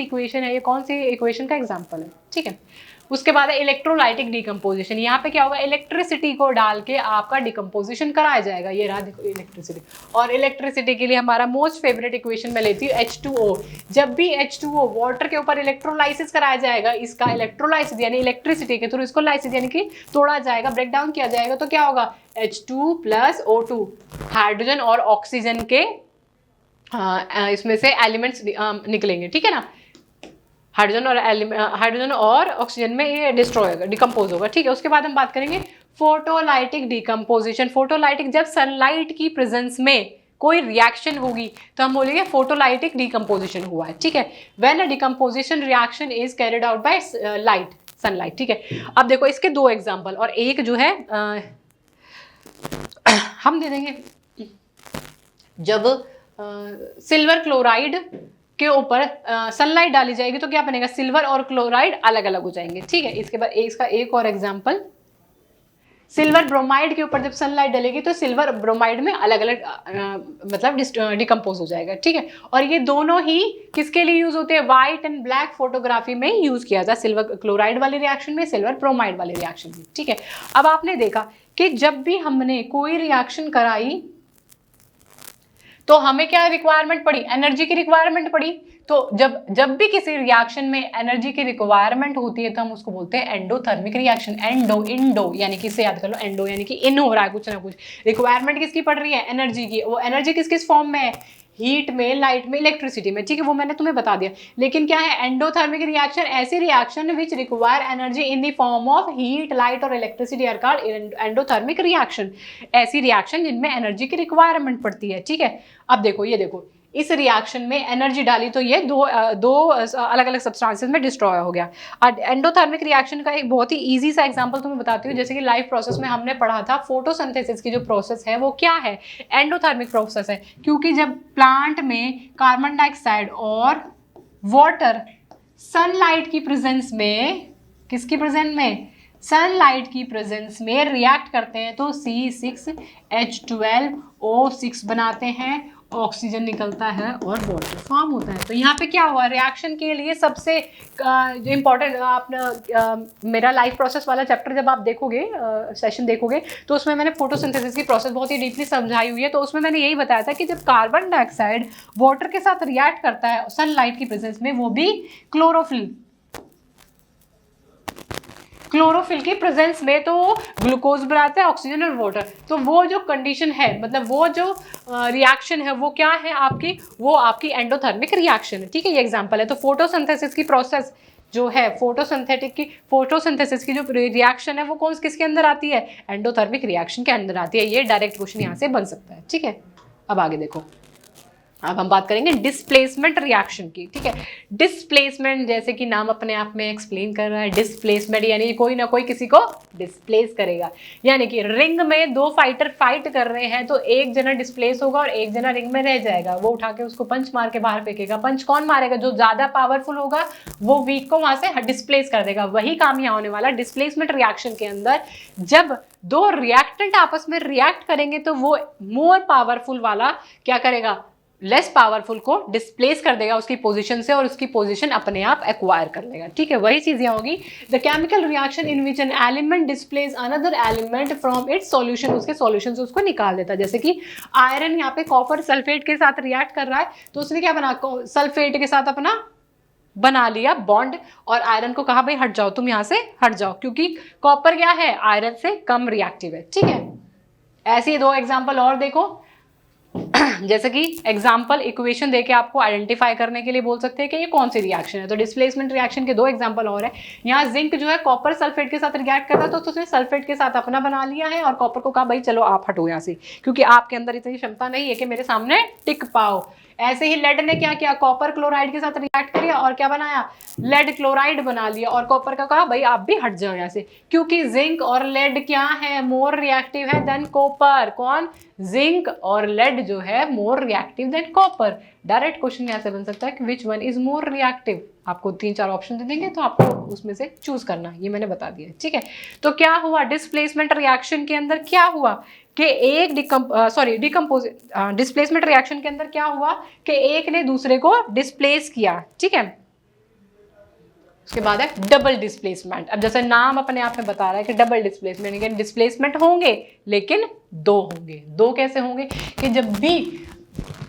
इक्वेशन है, ये कौन सी इक्वेशन का एग्जांपल है। ठीक है, उसके बाद है इलेक्ट्रोलाइटिक डिकम्पोजिशन। यहाँ पे क्या होगा, इलेक्ट्रिसिटी को डाल के आपका डिकम्पोजिशन कराया जाएगा। ये रहा देखो इलेक्ट्रिसिटी, और इलेक्ट्रिसिटी के लिए हमारा मोस्ट फेवरेट इक्वेशन मैं लेती हूँ H2O। जब भी H2O वाटर के ऊपर इलेक्ट्रोलाइसिस कराया जाएगा, इसका इलेक्ट्रोलाइसिस यानी इलेक्ट्रिसिटी के थ्रू इसको लाइसिस यानी कि तोड़ा जाएगा, ब्रेक डाउन किया जाएगा, तो क्या होगा H2 + O2, हाइड्रोजन और ऑक्सीजन के इसमें से एलिमेंट्स निकलेंगे। ठीक है ना, हाइड्रोजन और ऑक्सीजन में ये डिस्ट्रॉय होगा, डिकम्पोज होगा। ठीक है, उसके बाद हम बात करेंगे फोटोलाइटिक डिकम्पोजिशन। फोटोलाइटिक जब सनलाइट की प्रेजेंस में कोई रिएक्शन होगी तो हम बोलेंगे फोटोलाइटिक डिकम्पोजिशन हुआ है। ठीक है, when a decomposition reaction is carried out by light, sunlight. ठीक है, अब देखो इसके दो एग्जांपल, और एक जो है हम दे देंगे, जब सिल्वर क्लोराइड के ऊपर सनलाइट डाली जाएगी तो क्या बनेगा, सिल्वर और क्लोराइड अलग अलग हो जाएंगे। ठीक है, इसके बाद इसका एक और एग्जांपल, सिल्वर ब्रोमाइड के ऊपर जब सनलाइट डलेगी तो सिल्वर ब्रोमाइड में अलग अलग मतलब डिकम्पोज हो जाएगा। ठीक है, और ये दोनों ही किसके लिए यूज होते हैं, व्हाइट एंड ब्लैक फोटोग्राफी में यूज किया जाता है, सिल्वर क्लोराइड वाले रिएक्शन में, सिल्वर ब्रोमाइड वाले रिएक्शन में। ठीक है, अब आपने देखा कि जब भी हमने कोई रिएक्शन कराई तो हमें क्या रिक्वायरमेंट पड़ी, एनर्जी की रिक्वायरमेंट पड़ी। तो जब भी किसी रिएक्शन में एनर्जी की रिक्वायरमेंट होती है तो हम उसको बोलते हैं एंडोथर्मिक रिएक्शन। इंडो यानी कि इसे याद कर लो, एंडो यानी कि इन हो रहा है कुछ ना कुछ, रिक्वायरमेंट किसकी पड़ रही है, एनर्जी की। वो एनर्जी किस किस फॉर्म में है, हीट में, लाइट में, इलेक्ट्रिसिटी में। ठीक है, वो मैंने तुम्हें बता दिया। लेकिन क्या है एंडोथर्मिक रिएक्शन, ऐसी reaction which require energy in the form of heat, light और electricity are called endothermic reaction. ऐसी रिएक्शन जिनमें एनर्जी की रिक्वायरमेंट पड़ती है। ठीक है, अब देखो ये देखो, इस रिएक्शन में एनर्जी डाली तो ये दो अलग अलग सब्सटेंसेस में डिस्ट्रॉय हो गया। एंडोथर्मिक रिएक्शन का एक बहुत ही इजी सा एग्जांपल तुम्हें बताती हूँ, जैसे कि लाइफ प्रोसेस में हमने पढ़ा था फोटोसिंथेसिस की जो प्रोसेस है वो क्या है, एंडोथर्मिक प्रोसेस है। क्योंकि जब प्लांट में कार्बन डाइऑक्साइड और वाटर सनलाइट की प्रेजेंस में, किसकी प्रेजेंस में, सनलाइट की प्रेजेंस में रिएक्ट करते हैं तो C6H12O6 बनाते हैं, ऑक्सीजन निकलता है और वाटर फॉर्म होता है। तो यहाँ पे क्या हुआ, रिएक्शन के लिए सबसे इम्पॉर्टेंट, आप मेरा लाइफ प्रोसेस वाला चैप्टर जब आप देखोगे, सेशन देखोगे, तो उसमें मैंने फोटोसिंथेसिस की प्रोसेस बहुत ही डीपली समझाई हुई है। तो उसमें मैंने यही बताया था कि जब कार्बन डाइऑक्साइड वाटर के साथ रिएक्ट करता है सनलाइट की प्रेजेंस में, वो भी क्लोरोफिल की प्रेजेंस में, तो ग्लूकोज बनाता है, ऑक्सीजन और वाटर। तो वो जो कंडीशन है, मतलब वो जो रिएक्शन है वो क्या है आपकी, वो आपकी एंडोथर्मिक रिएक्शन है। ठीक है, ये एग्जांपल है। तो फोटोसिंथेसिस की प्रोसेस जो है फोटोसिंथेसिस की जो रिएक्शन है वो किसके अंदर आती है, एंडोथर्मिक रिएक्शन के अंदर आती है। ये डायरेक्ट क्वेश्चन यहाँ से बन सकता है, ठीक है। अब आगे देखो, अब हम बात करेंगे डिस्प्लेसमेंट रिएक्शन की, ठीक है। डिस्प्लेसमेंट जैसे कि नाम अपने आप में एक्सप्लेन कर रहा है, डिस्प्लेसमेंट यानी कोई ना कोई किसी को डिस्प्लेस करेगा, यानी कि रिंग में दो फाइटर फाइट कर रहे हैं तो एक जना डिस्प्लेस होगा और एक जना रिंग में रह जाएगा, वो उठा के उसको पंच मार के बाहर फेंकेगा। पंच कौन मारेगा, जो ज्यादा पावरफुल होगा वो वीक को वहां से डिस्प्लेस कर देगा। वही काम यहाँ होने वाला डिस्प्लेसमेंट रिएक्शन के अंदर। जब दो रिएक्टेंट आपस में रिएक्ट करेंगे तो वो मोर पावरफुल वाला क्या करेगा, लेस पावरफुल को डिस्प्लेस कर देगा उसकी पोजीशन से और उसकी पोजीशन अपने आप एक्वायर कर लेगा, ठीक है। वही चीज यहाँ होगी, the chemical reaction in which an element displace another element from its solution, उसके सॉल्यूशन से उसको निकाल देता है। जैसे कि आयरन यहाँ पे कॉपर सल्फेट के साथ रिएक्ट कर रहा है तो उसने क्या बना, सल्फेट के साथ अपना बना लिया बॉन्ड और आयरन को कहा भाई हट जाओ, तुम यहाँ से हट जाओ, क्योंकि कॉपर क्या है, आयरन से कम रिएक्टिव है, ठीक है। ऐसे ही दो एग्जाम्पल और देखो, जैसे कि एग्जाम्पल इक्वेशन देके आपको आइडेंटिफाई करने के लिए बोल सकते हैं कि ये कौन सी रिएक्शन है। तो डिस्प्लेसमेंट रिएक्शन के दो एग्जाम्पल और है। यहाँ जिंक जो है कॉपर सल्फेट के साथ रिएक्ट करता है तो उसने सल्फेट के साथ अपना बना लिया है और कॉपर को कहा भाई चलो आप हटो यहाँ से, क्योंकि आपके अंदर इतनी क्षमता नहीं है कि मेरे सामने टिक पाओ। ऐसे ही लेड ने क्या किया, कॉपर क्लोराइड के साथ रिएक्ट किया और क्या बनाया, लेड क्लोराइड बना लिया और कॉपर का कहा भाई आप भी हट जाओ यहाँ से, क्योंकि जिंक और लेड क्या है, मोर रिएक्टिव है देन कॉपर। कौन, जिंक और लेड जो है more reactive than copper. Direct question यहाँ से बन सकता है कि which one is more reactive. आपको 3-4 ऑप्शन दे देंगे तो आपको उसमें से चूज करना, ये मैंने बता दिया, ठीक है। तो क्या हुआ, डिस्प्लेसमेंट रिएक्शन के अंदर क्या हुआ कि एक डिस्प्लेसमेंट रिएक्शन के अंदर क्या हुआ कि एक ने दूसरे को डिस्प्लेस किया, ठीक है। उसके बाद है डबल डिस्प्लेसमेंट। अब जैसे नाम अपने आप में बता रहा है कि डबल डिस्प्लेसमेंट, यानी डिस्प्लेसमेंट होंगे लेकिन दो होंगे। दो कैसे होंगे कि जब भी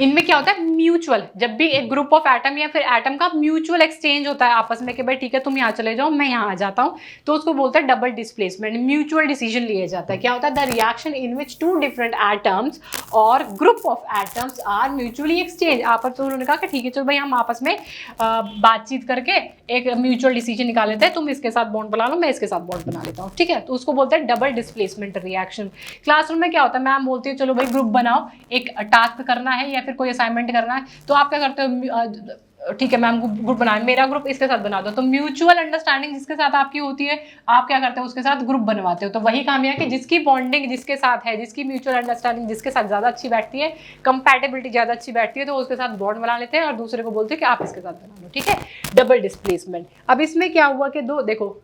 इनमें क्या होता है, म्यूचुअल, जब भी एक ग्रुप ऑफ एटम या फिर एटम का म्यूचुअल एक्सचेंज होता है आपस में कि भाई ठीक है तुम यहाँ चले जाओ मैं यहाँ आ जाता हूँ, तो उसको बोलते हैं डबल डिस्प्लेसमेंट। म्यूचुअल डिसीजन लिया जाता है। क्या होता है, the reaction in which two different atoms or group of atoms are mutually exchange. आपस में उन्होंने कहा कि ठीक है चलो भाई हम आपस में बातचीत करके एक म्यूचुअल डिसीजन निकाल लेते हैं, तुम इसके साथ बॉन्ड बना लो मैं इसके साथ बॉन्ड बना लेता हूँ, ठीक है। तो उसको बोलते हैं डबल डिस्प्लेसमेंट रिएक्शन। क्लासरूम में क्या होता है, मैम बोलती है चलो भाई ग्रुप बनाओ, एक टास्क करना है या फिर कोई असाइनमेंट करना है, तो आप क्या करते हो, ठीक है मैम ग्रुप बनाए, मेरा ग्रुप इसके साथ बना दो। तो म्यूचुअल अंडरस्टैंडिंग जिसके साथ आपकी होती है आप क्या करते हो, उसके साथ ग्रुप बनवाते हो। तो वही काम है कि जिसकी बॉन्डिंग जिसके साथ है, जिसकी म्यूचुअल अंडरस्टैंडिंग जिसके साथ ज्यादा अच्छी बैठती है, कंपैटिबिलिटी ज्यादा अच्छी बैठती है, तो उसके साथ बॉन्ड बना लेते हैं और दूसरे को बोलते हैं कि आप इसके साथ बना लो, ठीक है। Double displacement. अब इसमें क्या हुआ कि दो देखो,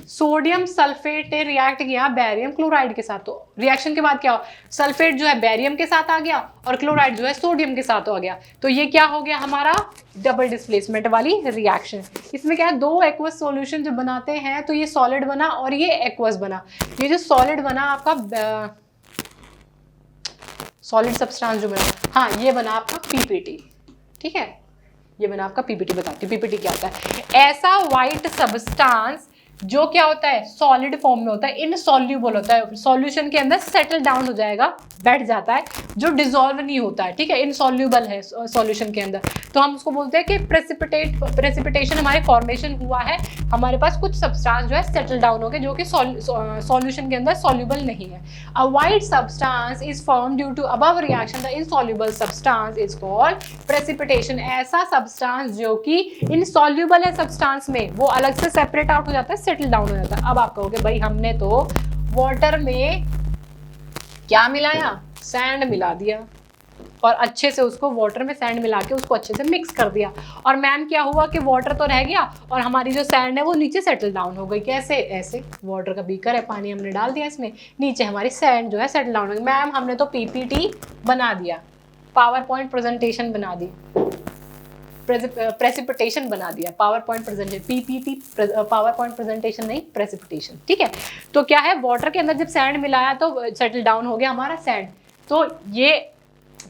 सोडियम सल्फेट ने रिएक्ट किया बैरियम क्लोराइड के साथ, तो रिएक्शन के बाद क्या हुआ, सल्फेट जो है बैरियम के साथ आ गया और क्लोराइड जो है सोडियम के साथ आ गया, तो ये क्या हो गया हमारा डबल डिस्प्लेसमेंट वाली रिएक्शन। इसमें क्या है, दो एक्वस सॉल्यूशन जो बनाते हैं तो ये सॉलिड बना और ये एक्वस बना। ये जो सॉलिड बना आपका सॉलिड सब्सटेंस जो बना, हाँ ये बना आपका पीपीटी, ठीक है, ये बना आपका पीपीटी। बताती हूँ पीपीटी क्या होता है। ऐसा व्हाइट सब्सटेंस जो क्या होता है, सॉलिड फॉर्म में होता है, इनसॉल्यूबल होता है, सॉल्यूशन के अंदर सेटल डाउन हो जाएगा, बैठ जाता है, जो डिसॉल्व नहीं होता है, ठीक है, इनसॉल्यूबल है सॉल्यूशन के अंदर। तो हम उसको बोलते हैं कि प्रेसिपिटेशन हमारे फॉर्मेशन हुआ है, हमारे पास कुछ सब्सटेंस जो है सेटल डाउन हो गए जो कि सॉल्यूशन के अंदर सॉल्यूबल नहीं है। A white substance is form due to above reaction, the insoluble substance is called precipitation. ऐसा सब्सटेंस जो कि इनसॉल्यूबल है सब्सटेंस में, वो अलग से सेपरेट आउट हो जाता है, सेटल डाउन हो जाता है। अब आप कहोगे भाई हमने तो वाटर में क्या मिलाया, सैंड मिला दिया और अच्छे से उसको वाटर में सैंड मिला के उसको अच्छे से मिक्स कर दिया, और मैम क्या हुआ कि वाटर तो रह गया और हमारी जो सैंड है वो नीचे सेटल डाउन हो गई। कैसे, ऐसे वाटर का बीकर है, पानी हमने डाल दिया इसमें, नीचे हमारी सैंड जो है सेटल डाउन हो गई। मैम हमने तो पीपीटी बना दिया, पावर पॉइंट प्रेजेंटेशन बना दी, प्रेसिपिटेशन बना दिया, power point presentation, PPT power point presentation नहीं, प्रेसिपिटेशन, ठीक है। तो क्या है, वाटर के अंदर जब सैंड मिलाया तो सेटल डाउन हो गया हमारा सैंड, तो ये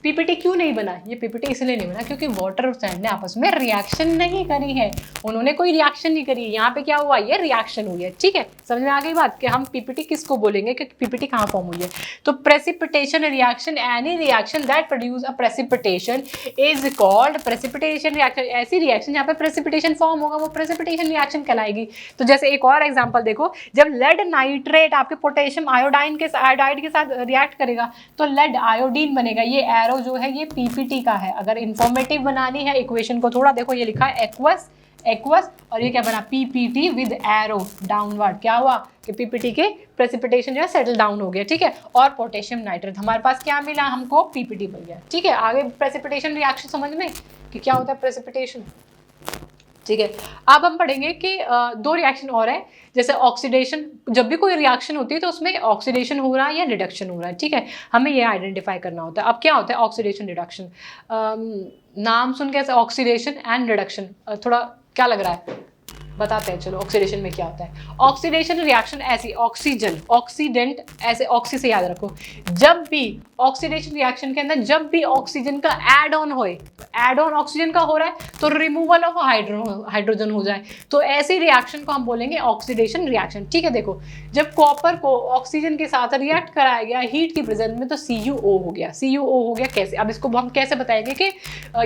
पीपीटी क्यों नहीं बना? ये पीपीटी इसलिए नहीं बना क्योंकि वाटर और सैंड ने आपस में रिएक्शन नहीं करी है, उन्होंने कोई रिएक्शन नहीं करी। यहाँ पे क्या हुआ? ये रिएक्शन हुई है। ठीक है, समझ में आ गई बात कि हम पीपीटी किसको बोलेंगे, क्योंकि पीपीटी कहाँ फॉर्म हुई है। तो precipitation reaction, any reaction that produce a precipitation is called precipitation reaction. ऐसी रिएक्शन जहाँ पे प्रेसिपिटेशन फॉर्म होगा वो प्रेसिपिटेशन रिएक्शन कहलाएगी। तो जैसे एक और एग्जांपल देखो, जब लेड नाइट्रेट आपके पोटेशियम आयोडाइन के आयोडाइड के साथ रिएक्ट करेगा तो लेड आयोडीन बनेगा। ये एरो जो है ये पीपीटी का है। अगर इंफॉर्मेटिव बनानी है इक्वेशन को थोड़ा देखो, ये लिखा है एक्वस एक्वस और ये क्या बना? PPT with arrow downward. क्या हुआ कि पीपीटी के प्रेसिपिटेशन जो है सेटल डाउन हो गया। ठीक है, और पोटेशियम नाइट्रेट हमारे पास क्या मिला? हमको पीपीटी मिल गया। ठीक है, आगे प्रेसिपिटेशन रिएक्शन समझ में कि क्या होता है प्रेसिपिटेशन। ठीक है, अब हम पढ़ेंगे कि दो रिएक्शन और है, जैसे ऑक्सीडेशन। जब भी कोई रिएक्शन होती है तो उसमें ऑक्सीडेशन हो रहा है या रिडक्शन हो रहा है। ठीक है, हमें ये आइडेंटिफाई करना होता है। अब क्या होता है ऑक्सीडेशन रिडक्शन? नाम सुन के ऑक्सीडेशन एंड रिडक्शन थोड़ा क्या लग रहा है? बताते हैं चलो ऑक्सीडेशन में क्या होता है। ऑक्सीडेशन रिएक्शन ऐसी, ऑक्सीजन ऑक्सीडेंट, ऐसे ऑक्सी से याद रखो। जब भी ऑक्सीडेशन रिएक्शन के अंदर जब भी ऑक्सीजन का ऐड ऑन होए, ऐड ऑन ऑक्सीजन का हो रहा है तो रिमूवल ऑफ हाइड्रोजन हो जाए, तो ऐसी रिएक्शन को हम बोलेंगे ऑक्सीडेशन रिएक्शन। ठीक है, देखो जब कॉपर को ऑक्सीजन के साथ रिएक्ट कराया गया हीट की प्रेजेंस में तो CuO हो गया। CuO हो गया कैसे? अब इसको हम कैसे बताएंगे कि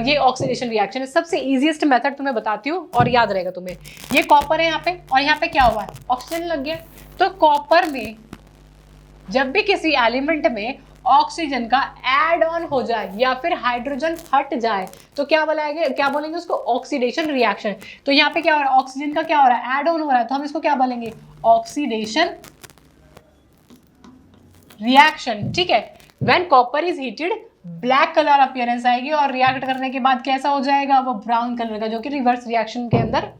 ये ऑक्सीडेशन रिएक्शन है? सबसे ईजिएस्ट मेथड तुम्हें बताती हूँ और याद रहेगा तुम्हें। ये कॉपर है यहाँ पे और यहाँ पे क्या हुआ है? ऑक्सीजन लग गया। तो कॉपर में जब भी किसी एलिमेंट में ऑक्सीजन का ऐड ऑन हो जाए या फिर हाइड्रोजन हट जाए तो क्या बोलेंगे? क्या बोलेंगे उसको? Oxidation reaction. तो यहाँ पे क्या हो रहा है? ऑक्सीजन का क्या हो रहा है? ऐड ऑन हो रहा है, तो हम इसको क्या बोलेंगे? Oxidation reaction. ठीक है, when copper is heated black colour appearance आएगी और रिएक्ट करने के बाद कैसा हो जाएगा? वो ब्राउन कलर का, जो कि रिवर्स रिएक्शन के अंदर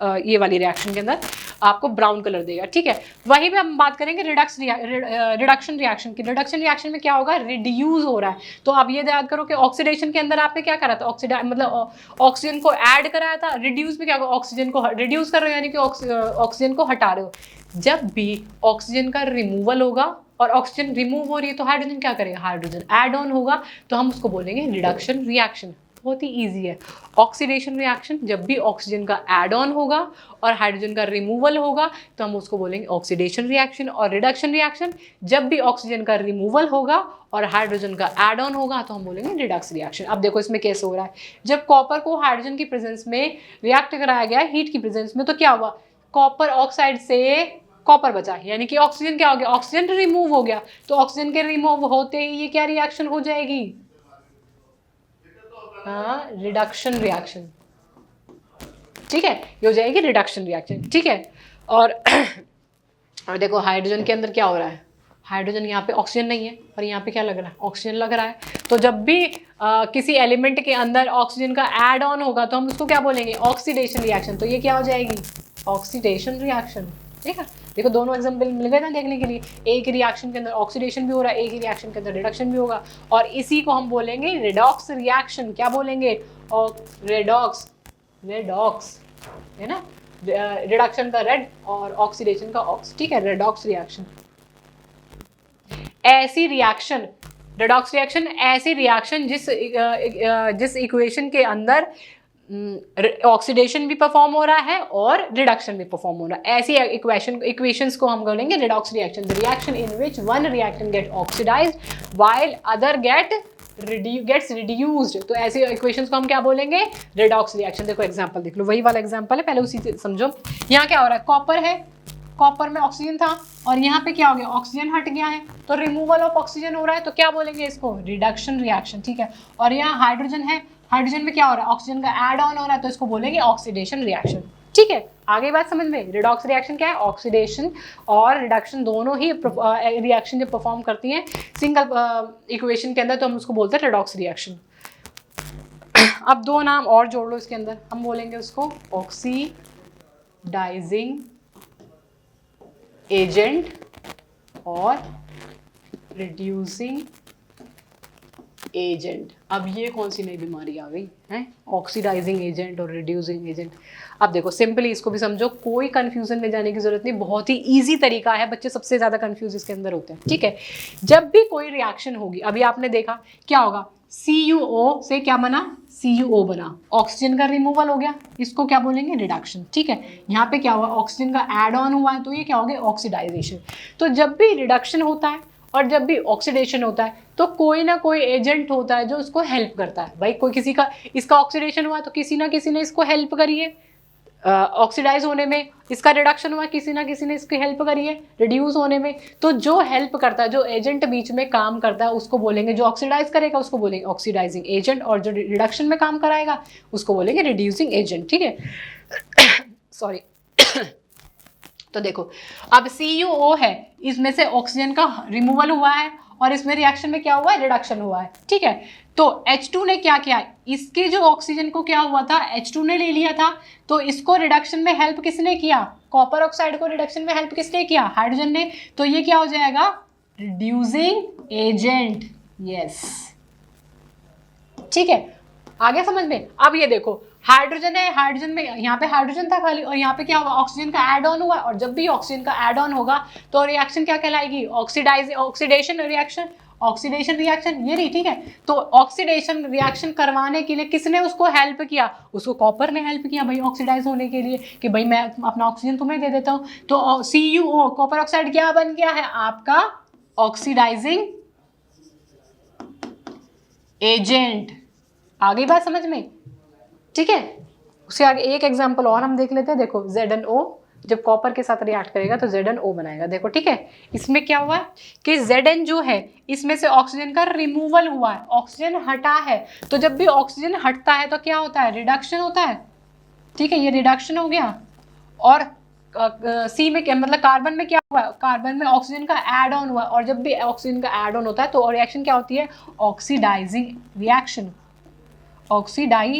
ये वाली रिएक्शन के अंदर आपको ब्राउन कलर देगा। ठीक है, वहीं पे हम बात करेंगे रिडक्शन रिएक्शन की। रिडक्शन रिएक्शन में क्या होगा? रिड्यूस हो रहा है। तो आप ये याद करो कि ऑक्सीडेशन के अंदर आपने क्या करा था? मतलब ऑक्सीजन को ऐड कराया था। रिड्यूस में क्या होगा? ऑक्सीजन को रिड्यूस कर रहे हो, यानी कि ऑक्सीजन को हटा रहे हो। जब भी ऑक्सीजन का रिमूवल होगा और ऑक्सीजन रिमूव हो रही है तो हाइड्रोजन क्या करेगा? हाइड्रोजन ऐड ऑन होगा, तो हम उसको बोलेंगे रिडक्शन रिएक्शन। बहुत ही इजी है। ऑक्सीडेशन रिएक्शन जब भी ऑक्सीजन का ऐड ऑन होगा और हाइड्रोजन का रिमूवल होगा तो हम उसको बोलेंगे ऑक्सीडेशन रिएक्शन। और रिडक्शन रिएक्शन जब भी ऑक्सीजन का रिमूवल होगा और हाइड्रोजन का ऐड ऑन होगा तो हम बोलेंगे रिडक्स रिएक्शन। अब देखो इसमें कैसे हो रहा है। जब कॉपर को हाइड्रोजन की प्रेजेंस में रिएक्ट कराया गया हीट की प्रेजेंस में तो क्या हुआ? कॉपर ऑक्साइड से कॉपर बचा, यानी कि ऑक्सीजन क्या हो गया? ऑक्सीजन रिमूव हो गया। तो ऑक्सीजन के रिमूव होते ही ये क्या रिएक्शन हो जाएगी? हाँ, रिडक्शन रिएक्शन। ठीक है, ये हो जाएगी रिडक्शन रिएक्शन। ठीक है, और देखो हाइड्रोजन के अंदर क्या हो रहा है? हाइड्रोजन यहाँ पे ऑक्सीजन नहीं है और यहाँ पे क्या लग रहा है? ऑक्सीजन लग रहा है। तो जब भी किसी एलिमेंट के अंदर ऑक्सीजन का ऐड ऑन होगा तो हम उसको क्या बोलेंगे? Oxidation reaction. तो ये क्या हो जाएगी? Oxidation reaction. ठीक है, देखो दोनों एग्जाम्पल मिल गए ना देखने के लिए। एक ही रिएक्शन के अंदर ऑक्सीडेशन भी हो रहा है, एक ही रिएक्शन के अंदर रिडक्शन भी होगा, और इसी को हम बोलेंगे रिडॉक्स रिएक्शन। क्या बोलेंगे? रेडॉक्स, रेडॉक्स है ना, रिडक्शन का रेड और ऑक्सीडेशन का ऑक्स। ठीक है, रेडॉक्स रिएक्शन। ऐसी रिएक्शन, रेडॉक्स रिएक्शन ऐसी रिएक्शन जिस इक्वेशन के अंदर ऑक्सीडेशन भी परफॉर्म हो रहा है और रिडक्शन भी परफॉर्म हो रहा है, ऐसी इक्वेशंस को हम बोलेंगे redox reaction. The reaction in which one reactant get oxidized while other gets reduced. तो ऐसी इक्वेशंस को हम क्या बोलेंगे? Redox reaction. देखो एग्जांपल देख लो, वही वाला एग्जांपल है, पहले उसी से समझो। यहाँ क्या हो रहा है? कॉपर है, कॉपर में ऑक्सीजन था और यहाँ पे क्या हो गया? ऑक्सीजन हट गया है, तो रिमूवल ऑफ ऑक्सीजन हो रहा है, तो क्या बोलेंगे इसको? Reduction reaction. ठीक है, और यहाँ हाइड्रोजन है, हाइड्रोजन में क्या हो रहा है? ऑक्सीजन का ऐड ऑन हो रहा है, तो इसको बोलेंगे ऑक्सीडेशन रिएक्शन। ठीक है, आगे बात समझ में। रिडॉक्स रिएक्शन क्या है? ऑक्सीडेशन और रिडक्शन दोनों ही रिएक्शन जब परफॉर्म करती हैं सिंगल इक्वेशन के अंदर तो हम उसको बोलते हैं रिडॉक्स रिएक्शन। अब दो नाम और जोड़ लो इसके अंदर, हम बोलेंगे उसको ऑक्सीडाइजिंग एजेंट और रिड्यूसिंग एजेंट। अब ये कौन सी नई बीमारी आ गई है? ऑक्सीडाइजिंग एजेंट और रिड्यूसिंग एजेंट। अब देखो सिंपली इसको भी समझो, कोई कंफ्यूजन में जाने की जरूरत नहीं, बहुत ही इजी तरीका है। बच्चे सबसे ज्यादा कंफ्यूज इसके अंदर होते हैं। ठीक है, जब भी कोई रिएक्शन होगी, अभी आपने देखा क्या होगा? CuO से क्या बना, CuO बना, ऑक्सीजन का रिमूवल हो गया, इसको क्या बोलेंगे, रिडक्शन। ठीक है, यहाँ पे क्या हुआ, ऑक्सीजन का एड ऑन हुआ है, तो ये क्या हो गया, ऑक्सीडाइजेशन। तो जब भी रिडक्शन होता है और जब भी ऑक्सीडेशन होता है तो कोई ना कोई एजेंट होता है जो उसको हेल्प करता है। भाई कोई किसी का, इसका ऑक्सीडेशन हुआ तो किसी ना किसी ने इसको हेल्प करी है ऑक्सीडाइज होने में, इसका रिडक्शन हुआ किसी ना किसी ने इसकी हेल्प करी है रिड्यूस होने में। तो जो हेल्प करता है, जो एजेंट बीच में काम करता है, उसको बोलेंगे, जो ऑक्सीडाइज करेगा उसको बोलेंगे ऑक्सीडाइजिंग एजेंट, और जो रिडक्शन में काम कराएगा उसको बोलेंगे रिड्यूसिंग एजेंट। ठीक है सॉरी तो देखो अब CuO है, इसमें से ऑक्सीजन का रिमूवल हुआ है और इसमें रिएक्शन में क्या हुआ है, रिडक्शन हुआ है। ठीक है, तो H2 ने क्या किया, इसके जो ऑक्सीजन को क्या हुआ था, H2 ने ले लिया था, तो इसको रिडक्शन में हेल्प किसने किया, कॉपर ऑक्साइड को रिडक्शन में हेल्प किसने किया, हाइड्रोजन ने। तो ये क्या हो जाएगा, रिड्यूसिंग एजेंट। यस, ठीक है, आगे समझ में। अब ये देखो हाइड्रोजन है, हाइड्रोजन में यहाँ पे हाइड्रोजन था खाली और यहाँ पे क्या हुआ, ऑक्सीजन का एड ऑन हुआ, और जब भी ऑक्सीजन का एड ऑन होगा तो रिएक्शन क्या कहलाएगी, ऑक्सीडेशन रिएक्शन, ऑक्सीडेशन रिएक्शन, ये रही। ठीक है, तो ऑक्सीडेशन रिएक्शन करवाने के लिए किसने उसको हेल्प किया, उसको कॉपर ने हेल्प किया भाई ऑक्सीडाइज होने के लिए, कि भाई मैं अपना ऑक्सीजन तुम्हें दे देता हूँ। तो CuO कॉपर ऑक्साइड क्या बन गया है, आपका ऑक्सीडाइजिंग एजेंट। आ गई बात समझ में। ठीक है, उससे आगे एक एग्जांपल और हम देख लेते हैं। देखो ZnO जब कॉपर के साथ रिएक्ट करेगा तो ZnO बनाएगा। देखो ठीक है, इसमें क्या हुआ कि Zn जो है इसमें से ऑक्सीजन का रिमूवल हुआ है, ऑक्सीजन हटा है। तो जब भी ऑक्सीजन हटता है तो क्या होता है, रिडक्शन होता है। ठीक है, ये रिडक्शन हो गया। और सी में क्या मतलब, कार्बन में क्या हुआ, कार्बन में ऑक्सीजन का एड ऑन हुआ, और जब भी ऑक्सीजन का एड ऑन होता है तो रिएक्शन क्या होती है, ऑक्सीडाइजिंग रिएक्शन, ऑक्सीडेशन।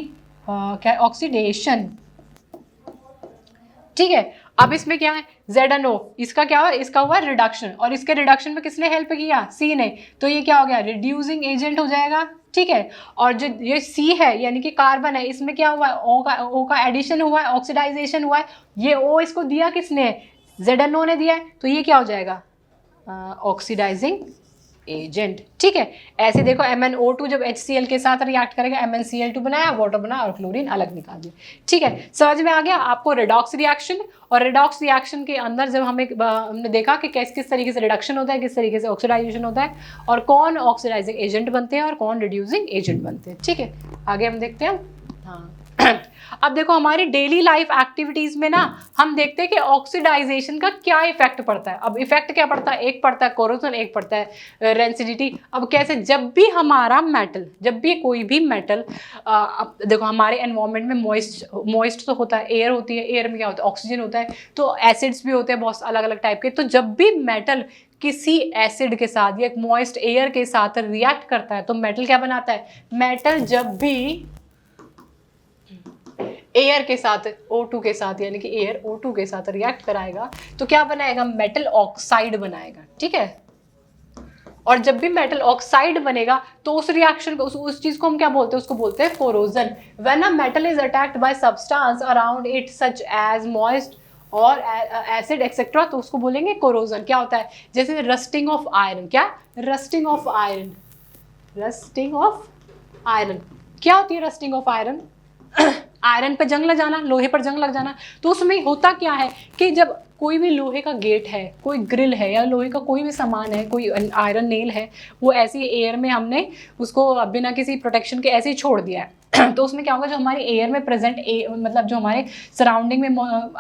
ठीक है, अब इसमें क्या है, ZnO, इसका क्या हुआ, इसका हुआ रिडक्शन, और इसके रिडक्शन में किसने हेल्प किया, C ने। तो ये क्या हो गया, रिड्यूसिंग एजेंट हो जाएगा। ठीक है, और जो ये C है यानी कि कार्बन है, इसमें क्या हुआ है, O का एडिशन हुआ है, ऑक्सीडाइजेशन हुआ है। ये O इसको दिया किसने, ZnO ने दिया है, तो ये क्या हो जाएगा, ऑक्सीडाइजिंग एजेंट। ठीक है, ऐसे देखो MnO2 जब HCl के साथ रिएक्ट करेगा, MnCl2 बनाया, वाटर बना और क्लोरीन अलग निकाल दिया। ठीक है, समझ में आ गया आपको रेडॉक्स रिएक्शन। और रेडॉक्स रिएक्शन के अंदर जब हमने देखा कि किस तरीके से रिडक्शन होता है, किस तरीके से ऑक्सीडाइजेशन होता है, और कौन ऑक्सीडाइजिंग एजेंट बनते हैं और कौन रिड्यूसिंग एजेंट बनते हैं। ठीक है, आगे हम देखते हैं। हाँ अब देखो हमारी डेली लाइफ एक्टिविटीज में ना हम देखते हैं कि ऑक्सीडाइजेशन का क्या इफेक्ट पड़ता है। अब इफेक्ट क्या पड़ता है, एक पड़ता है कोरोजन, एक पड़ता है रेंसिडिटी। अब कैसे, जब भी हमारा मेटल, जब भी कोई भी मेटल, अब देखो हमारे एनवायरनमेंट में मॉइस्ट तो होता है, एयर होती है, एयर में क्या होता है, ऑक्सीजन होता है, तो एसिड्स भी होते हैं बहुत अलग अलग टाइप के। तो जब भी मेटल किसी एसिड के साथ या एक मॉइस्ट एयर के साथ रिएक्ट करता है तो मेटल क्या बनाता है, मेटल जब भी एयर के साथ, O2 के साथ, यानी कि एयर O2 के साथ रिएक्ट कराएगा तो क्या बनाएगा, मेटल ऑक्साइड बनाएगा। ठीक है, और जब भी मेटल ऑक्साइड बनेगा तो उस रिएक्शन को, उस चीज को हम क्या बोलते हैं, उसको बोलते हैं corrosion. When a metal is attacked by substance around it such as moist और एसिड एक्सेट्रा, तो उसको बोलेंगे कोरोजन। क्या होता है, जैसे रस्टिंग ऑफ आयरन, क्या, rusting of iron, rusting of iron क्या होती है, रस्टिंग ऑफ आयरन आयरन पे जंग लग जाना, लोहे पर जंग लग जाना। तो उसमें होता क्या है कि जब कोई भी लोहे का गेट है, कोई ग्रिल है, या लोहे का कोई भी सामान है, कोई आयरन नेल है, वो ऐसी एयर में हमने उसको बिना किसी प्रोटेक्शन के ऐसे ही छोड़ दिया है तो उसमें क्या होगा, जो हमारे एयर में प्रेजेंट मतलब जो हमारे सराउंडिंग में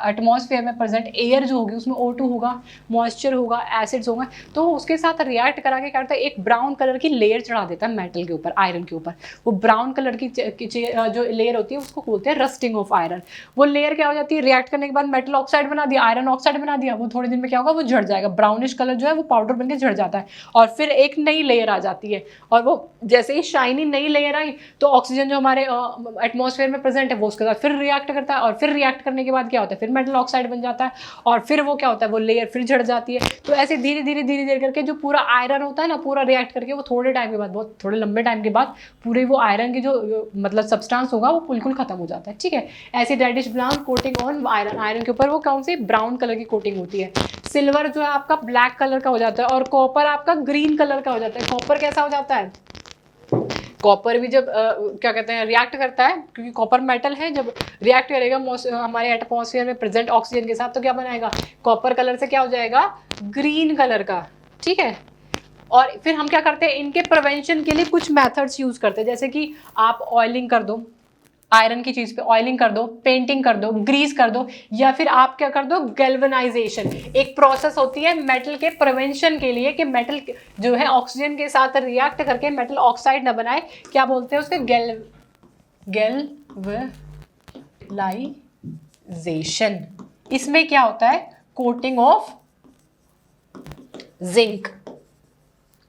एटमॉस्फेयर में प्रेजेंट एयर जो होगी उसमें O2 होगा, मॉइस्चर होगा, एसिड्स होगा, तो उसके साथ रिएक्ट करा के क्या करता है, एक ब्राउन कलर की लेयर चढ़ा देता है मेटल के ऊपर, आयरन के ऊपर। वो ब्राउन कलर की जो लेयर होती है उसको बोलते हैं रस्टिंग ऑफ आयरन। वो लेयर क्या हो जाती है, रिएक्ट करने के बाद मेटल ऑक्साइड बना दिया, आयरन ऑक्साइड बना दिया, वो थोड़े दिन में क्या होगा, वो झड़ जाएगा, ब्राउनिश कलर जो है वो पाउडर बनकर झड़ जाता है, और फिर एक नई लेयर आ जाती है। और वो जैसे ही शाइनी नई लेयर आई तो ऑक्सीजन जो हमारे एटमॉस्फेयर में प्रेजेंट है वो उसके साथ फिर रिएक्ट करता है, और फिर रिएक्ट करने के बाद क्या होता है, फिर मेटल ऑक्साइड बन जाता है, और फिर वो क्या होता है, वो लेयर फिर झड़ जाती है। तो ऐसे धीरे धीरे करके जो पूरा आयरन होता है ना, पूरा रिएक्ट करके वो थोड़े टाइम के बाद, बहुत थोड़े लंबे टाइम के बाद पूरे वो आयरन की जो मतलब सब्सटेंस होगा वो बिल्कुल खत्म हो जाता है। ठीक है, ऐसी reddish brown coating on iron, iron के ऊपर वो कौन सी ब्राउन कलर की कोटिंग होती है। सिल्वर जो है आपका ब्लैक कलर का हो जाता है, और कॉपर आपका ग्रीन कलर का हो जाता है। कॉपर कैसा हो जाता है, कॉपर भी जब क्या कहते हैं रिएक्ट करता है, क्योंकि कॉपर मेटल है, जब रिएक्ट करेगा हमारे एटमॉस्फेयर में प्रेजेंट ऑक्सीजन के साथ तो क्या बनाएगा, कॉपर कलर से क्या हो जाएगा, ग्रीन कलर का, ठीक है। और फिर हम क्या करते हैं, इनके प्रिवेंशन के लिए कुछ मेथड्स यूज करते हैं, जैसे कि आप ऑयलिंग कर दो, आयरन की चीज पे ऑयलिंग कर दो, पेंटिंग कर दो, ग्रीस कर दो, या फिर आप क्या कर दो, गैल्वेनाइजेशन। एक प्रोसेस होती है मेटल के प्रिवेंशन के लिए कि मेटल जो है ऑक्सीजन के साथ रिएक्ट करके मेटल ऑक्साइड ना बनाए, क्या बोलते हैं उसके, गैल्वेनाइजेशन। इसमें क्या होता है, coating of zinc,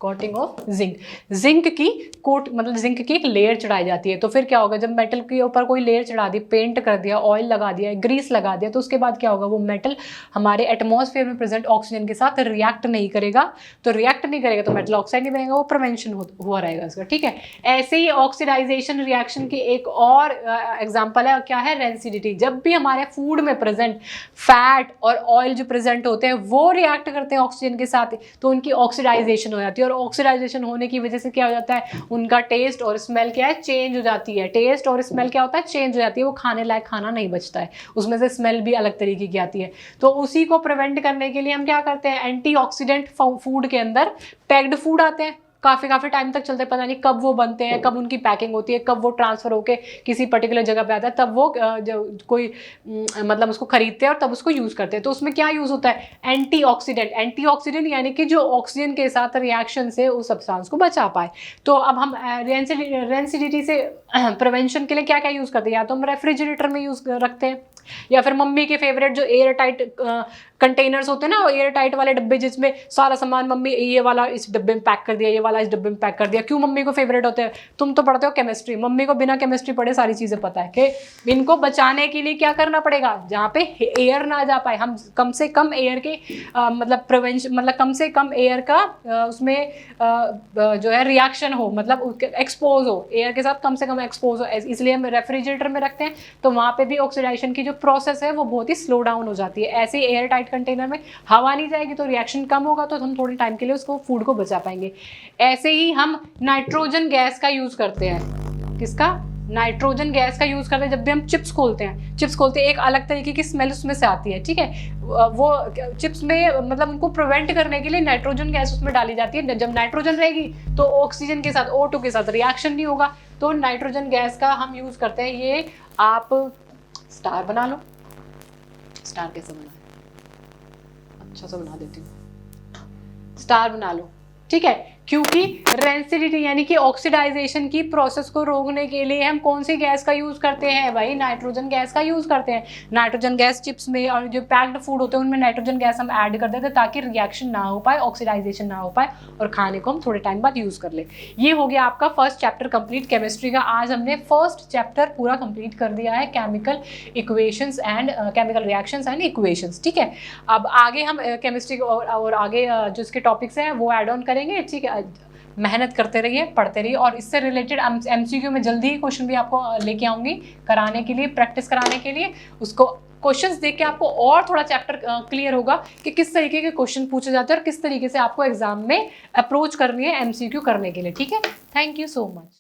coating of zinc, zinc की कोट मतलब जिंक की एक लेयर चढ़ाई जाती है। तो फिर क्या होगा, जब मेटल के ऊपर कोई लेयर चढ़ा दी, पेंट कर दिया, ऑयल लगा दिया, ग्रीस लगा दिया, तो उसके बाद क्या होगा, वो मेटल हमारे एटमॉस्फेयर में प्रेजेंट ऑक्सीजन के साथ रिएक्ट नहीं करेगा। तो रिएक्ट नहीं करेगा तो मेटल ऑक्साइड नहीं बनेगा, वो प्रिवेंशन हुआ रहेगा इसका, ठीक है। ऐसे ही ऑक्सीडाइजेशन रिएक्शन की एक और एग्जाम्पल है, क्या है, रेंसिडिटी। जब भी हमारे फूड में प्रेजेंट फैट और ऑयल जो प्रेजेंट होते हैं वो रिएक्ट करते हैं ऑक्सीजन के साथ, तो उनकी ऑक्सीडाइजेशन हो जाती है, और ऑक्सीडाइजेशन होने की वजह से क्या हो जाता है, उनका टेस्ट और स्मेल क्या है, चेंज हो जाती है। टेस्ट और स्मेल क्या होता है, चेंज हो जाती है, वो खाने लायक खाना नहीं बचता है, उसमें से स्मेल भी अलग तरीके की आती है। तो उसी को प्रिवेंट करने के लिए हम क्या करते हैं, एंटीऑक्सीडेंट फूड के अंदर पैक्ड फूड आते हैं, काफ़ी टाइम तक चलते हैं, पता नहीं कब वो बनते हैं, कब उनकी पैकिंग होती है, कब वो ट्रांसफ़र होके किसी पर्टिकुलर जगह पे आता है, तब वो जो कोई मतलब उसको खरीदते हैं और तब उसको यूज़ करते हैं। तो उसमें क्या यूज़ होता है, एंटीऑक्सीडेंट यानी कि जो ऑक्सीजन के साथ रिएक्शन से उस सब्सटेंस को बचा पाए। तो अब हम रेंसिडिटी से प्रिवेंशन के लिए क्या क्या यूज़ करते हैं, या तो हम रेफ्रिजरेटर में यूज़ रखते हैं, या फिर मम्मी के फेवरेट जो एयर टाइट कंटेनर्स होते हैं ना, एयर टाइट वाले डब्बे जिसमें सारा सामान मम्मी ये वाला इस डब्बे में पैक कर दिया, ये वाला इस डब्बे में पैक कर दिया। क्यों मम्मी को फेवरेट होते हैं, तुम तो पढ़ते हो केमिस्ट्री, मम्मी को बिना केमिस्ट्री पढ़े सारी चीज़ें पता है कि इनको बचाने के लिए क्या करना पड़ेगा, जहाँ पे एयर ना जा पाए, हम कम से कम एयर के मतलब प्रिवेंशन, मतलब कम से कम एयर का उसमें जो है रिएक्शन हो, मतलब एक्सपोज हो, एयर के साथ कम से कम एक्सपोज हो, इसलिए हम रेफ्रिजरेटर में रखते हैं। तो वहाँ पे भी ऑक्सीडाइजेशन की जो प्रोसेस है वो बहुत ही स्लो डाउन हो जाती है। ऐसे ही एयर टाइट कंटेनर में हवा नहीं जाएगी तो रिएक्शन कम होगा, तो हम थोड़े टाइम के लिए उसको फूड को बचा पाएंगे। ऐसे ही हम नाइट्रोजन गैस का यूज करते हैं, किसका, नाइट्रोजन गैस का यूज करते हैं। जब भी हम चिप्स खोलते हैं, एक अलग तरीके की स्मेल उसमें से आती है, ठीक है। वो चिप्स में मतलब उनको प्रिवेंट करने के लिए नाइट्रोजन गैस उसमें डाली जाती है। जब नाइट्रोजन रहेगी तो ऑक्सीजन के साथ, O2 के साथ रिएक्शन नहीं होगा, तो नाइट्रोजन गैस का हम यूज करते हैं। ये आप स्टार बना लो, स्टार कैसे बना, अच्छा सा बना देती हूँ, स्टार बना लो, ठीक है। क्योंकि रेंसिडिटी यानी कि ऑक्सीडाइजेशन की प्रोसेस को रोकने के लिए हम कौन सी गैस का यूज करते हैं भाई, नाइट्रोजन गैस का यूज करते हैं। नाइट्रोजन गैस चिप्स में और जो पैक्ड फूड होते हैं उनमें नाइट्रोजन गैस हम ऐड कर देते हैं ताकि रिएक्शन ना हो पाए, ऑक्सीडाइजेशन ना हो पाए और खाने को हम थोड़े टाइम बाद यूज कर ले। ये हो गया आपका फर्स्ट चैप्टर कंप्लीट केमिस्ट्री का। आज हमने फर्स्ट चैप्टर पूरा कंप्लीट कर दिया है, chemical equations and chemical reactions and equations, ठीक है। अब आगे हम केमिस्ट्री और आगे जो इसके टॉपिक्स हैं वो ऐड ऑन करेंगे, ठीक है। मेहनत करते रहिए, पढ़ते रहिए, और इससे रिलेटेड MCQ में जल्दी ही क्वेश्चन भी आपको लेके आऊंगी कराने के लिए, प्रैक्टिस कराने के लिए। उसको क्वेश्चंस देख के आपको और थोड़ा चैप्टर क्लियर होगा कि किस तरीके के क्वेश्चन पूछे जाते हैं और किस तरीके से आपको एग्जाम में अप्रोच करनी है MCQ करने के लिए, ठीक है। Thank you so much.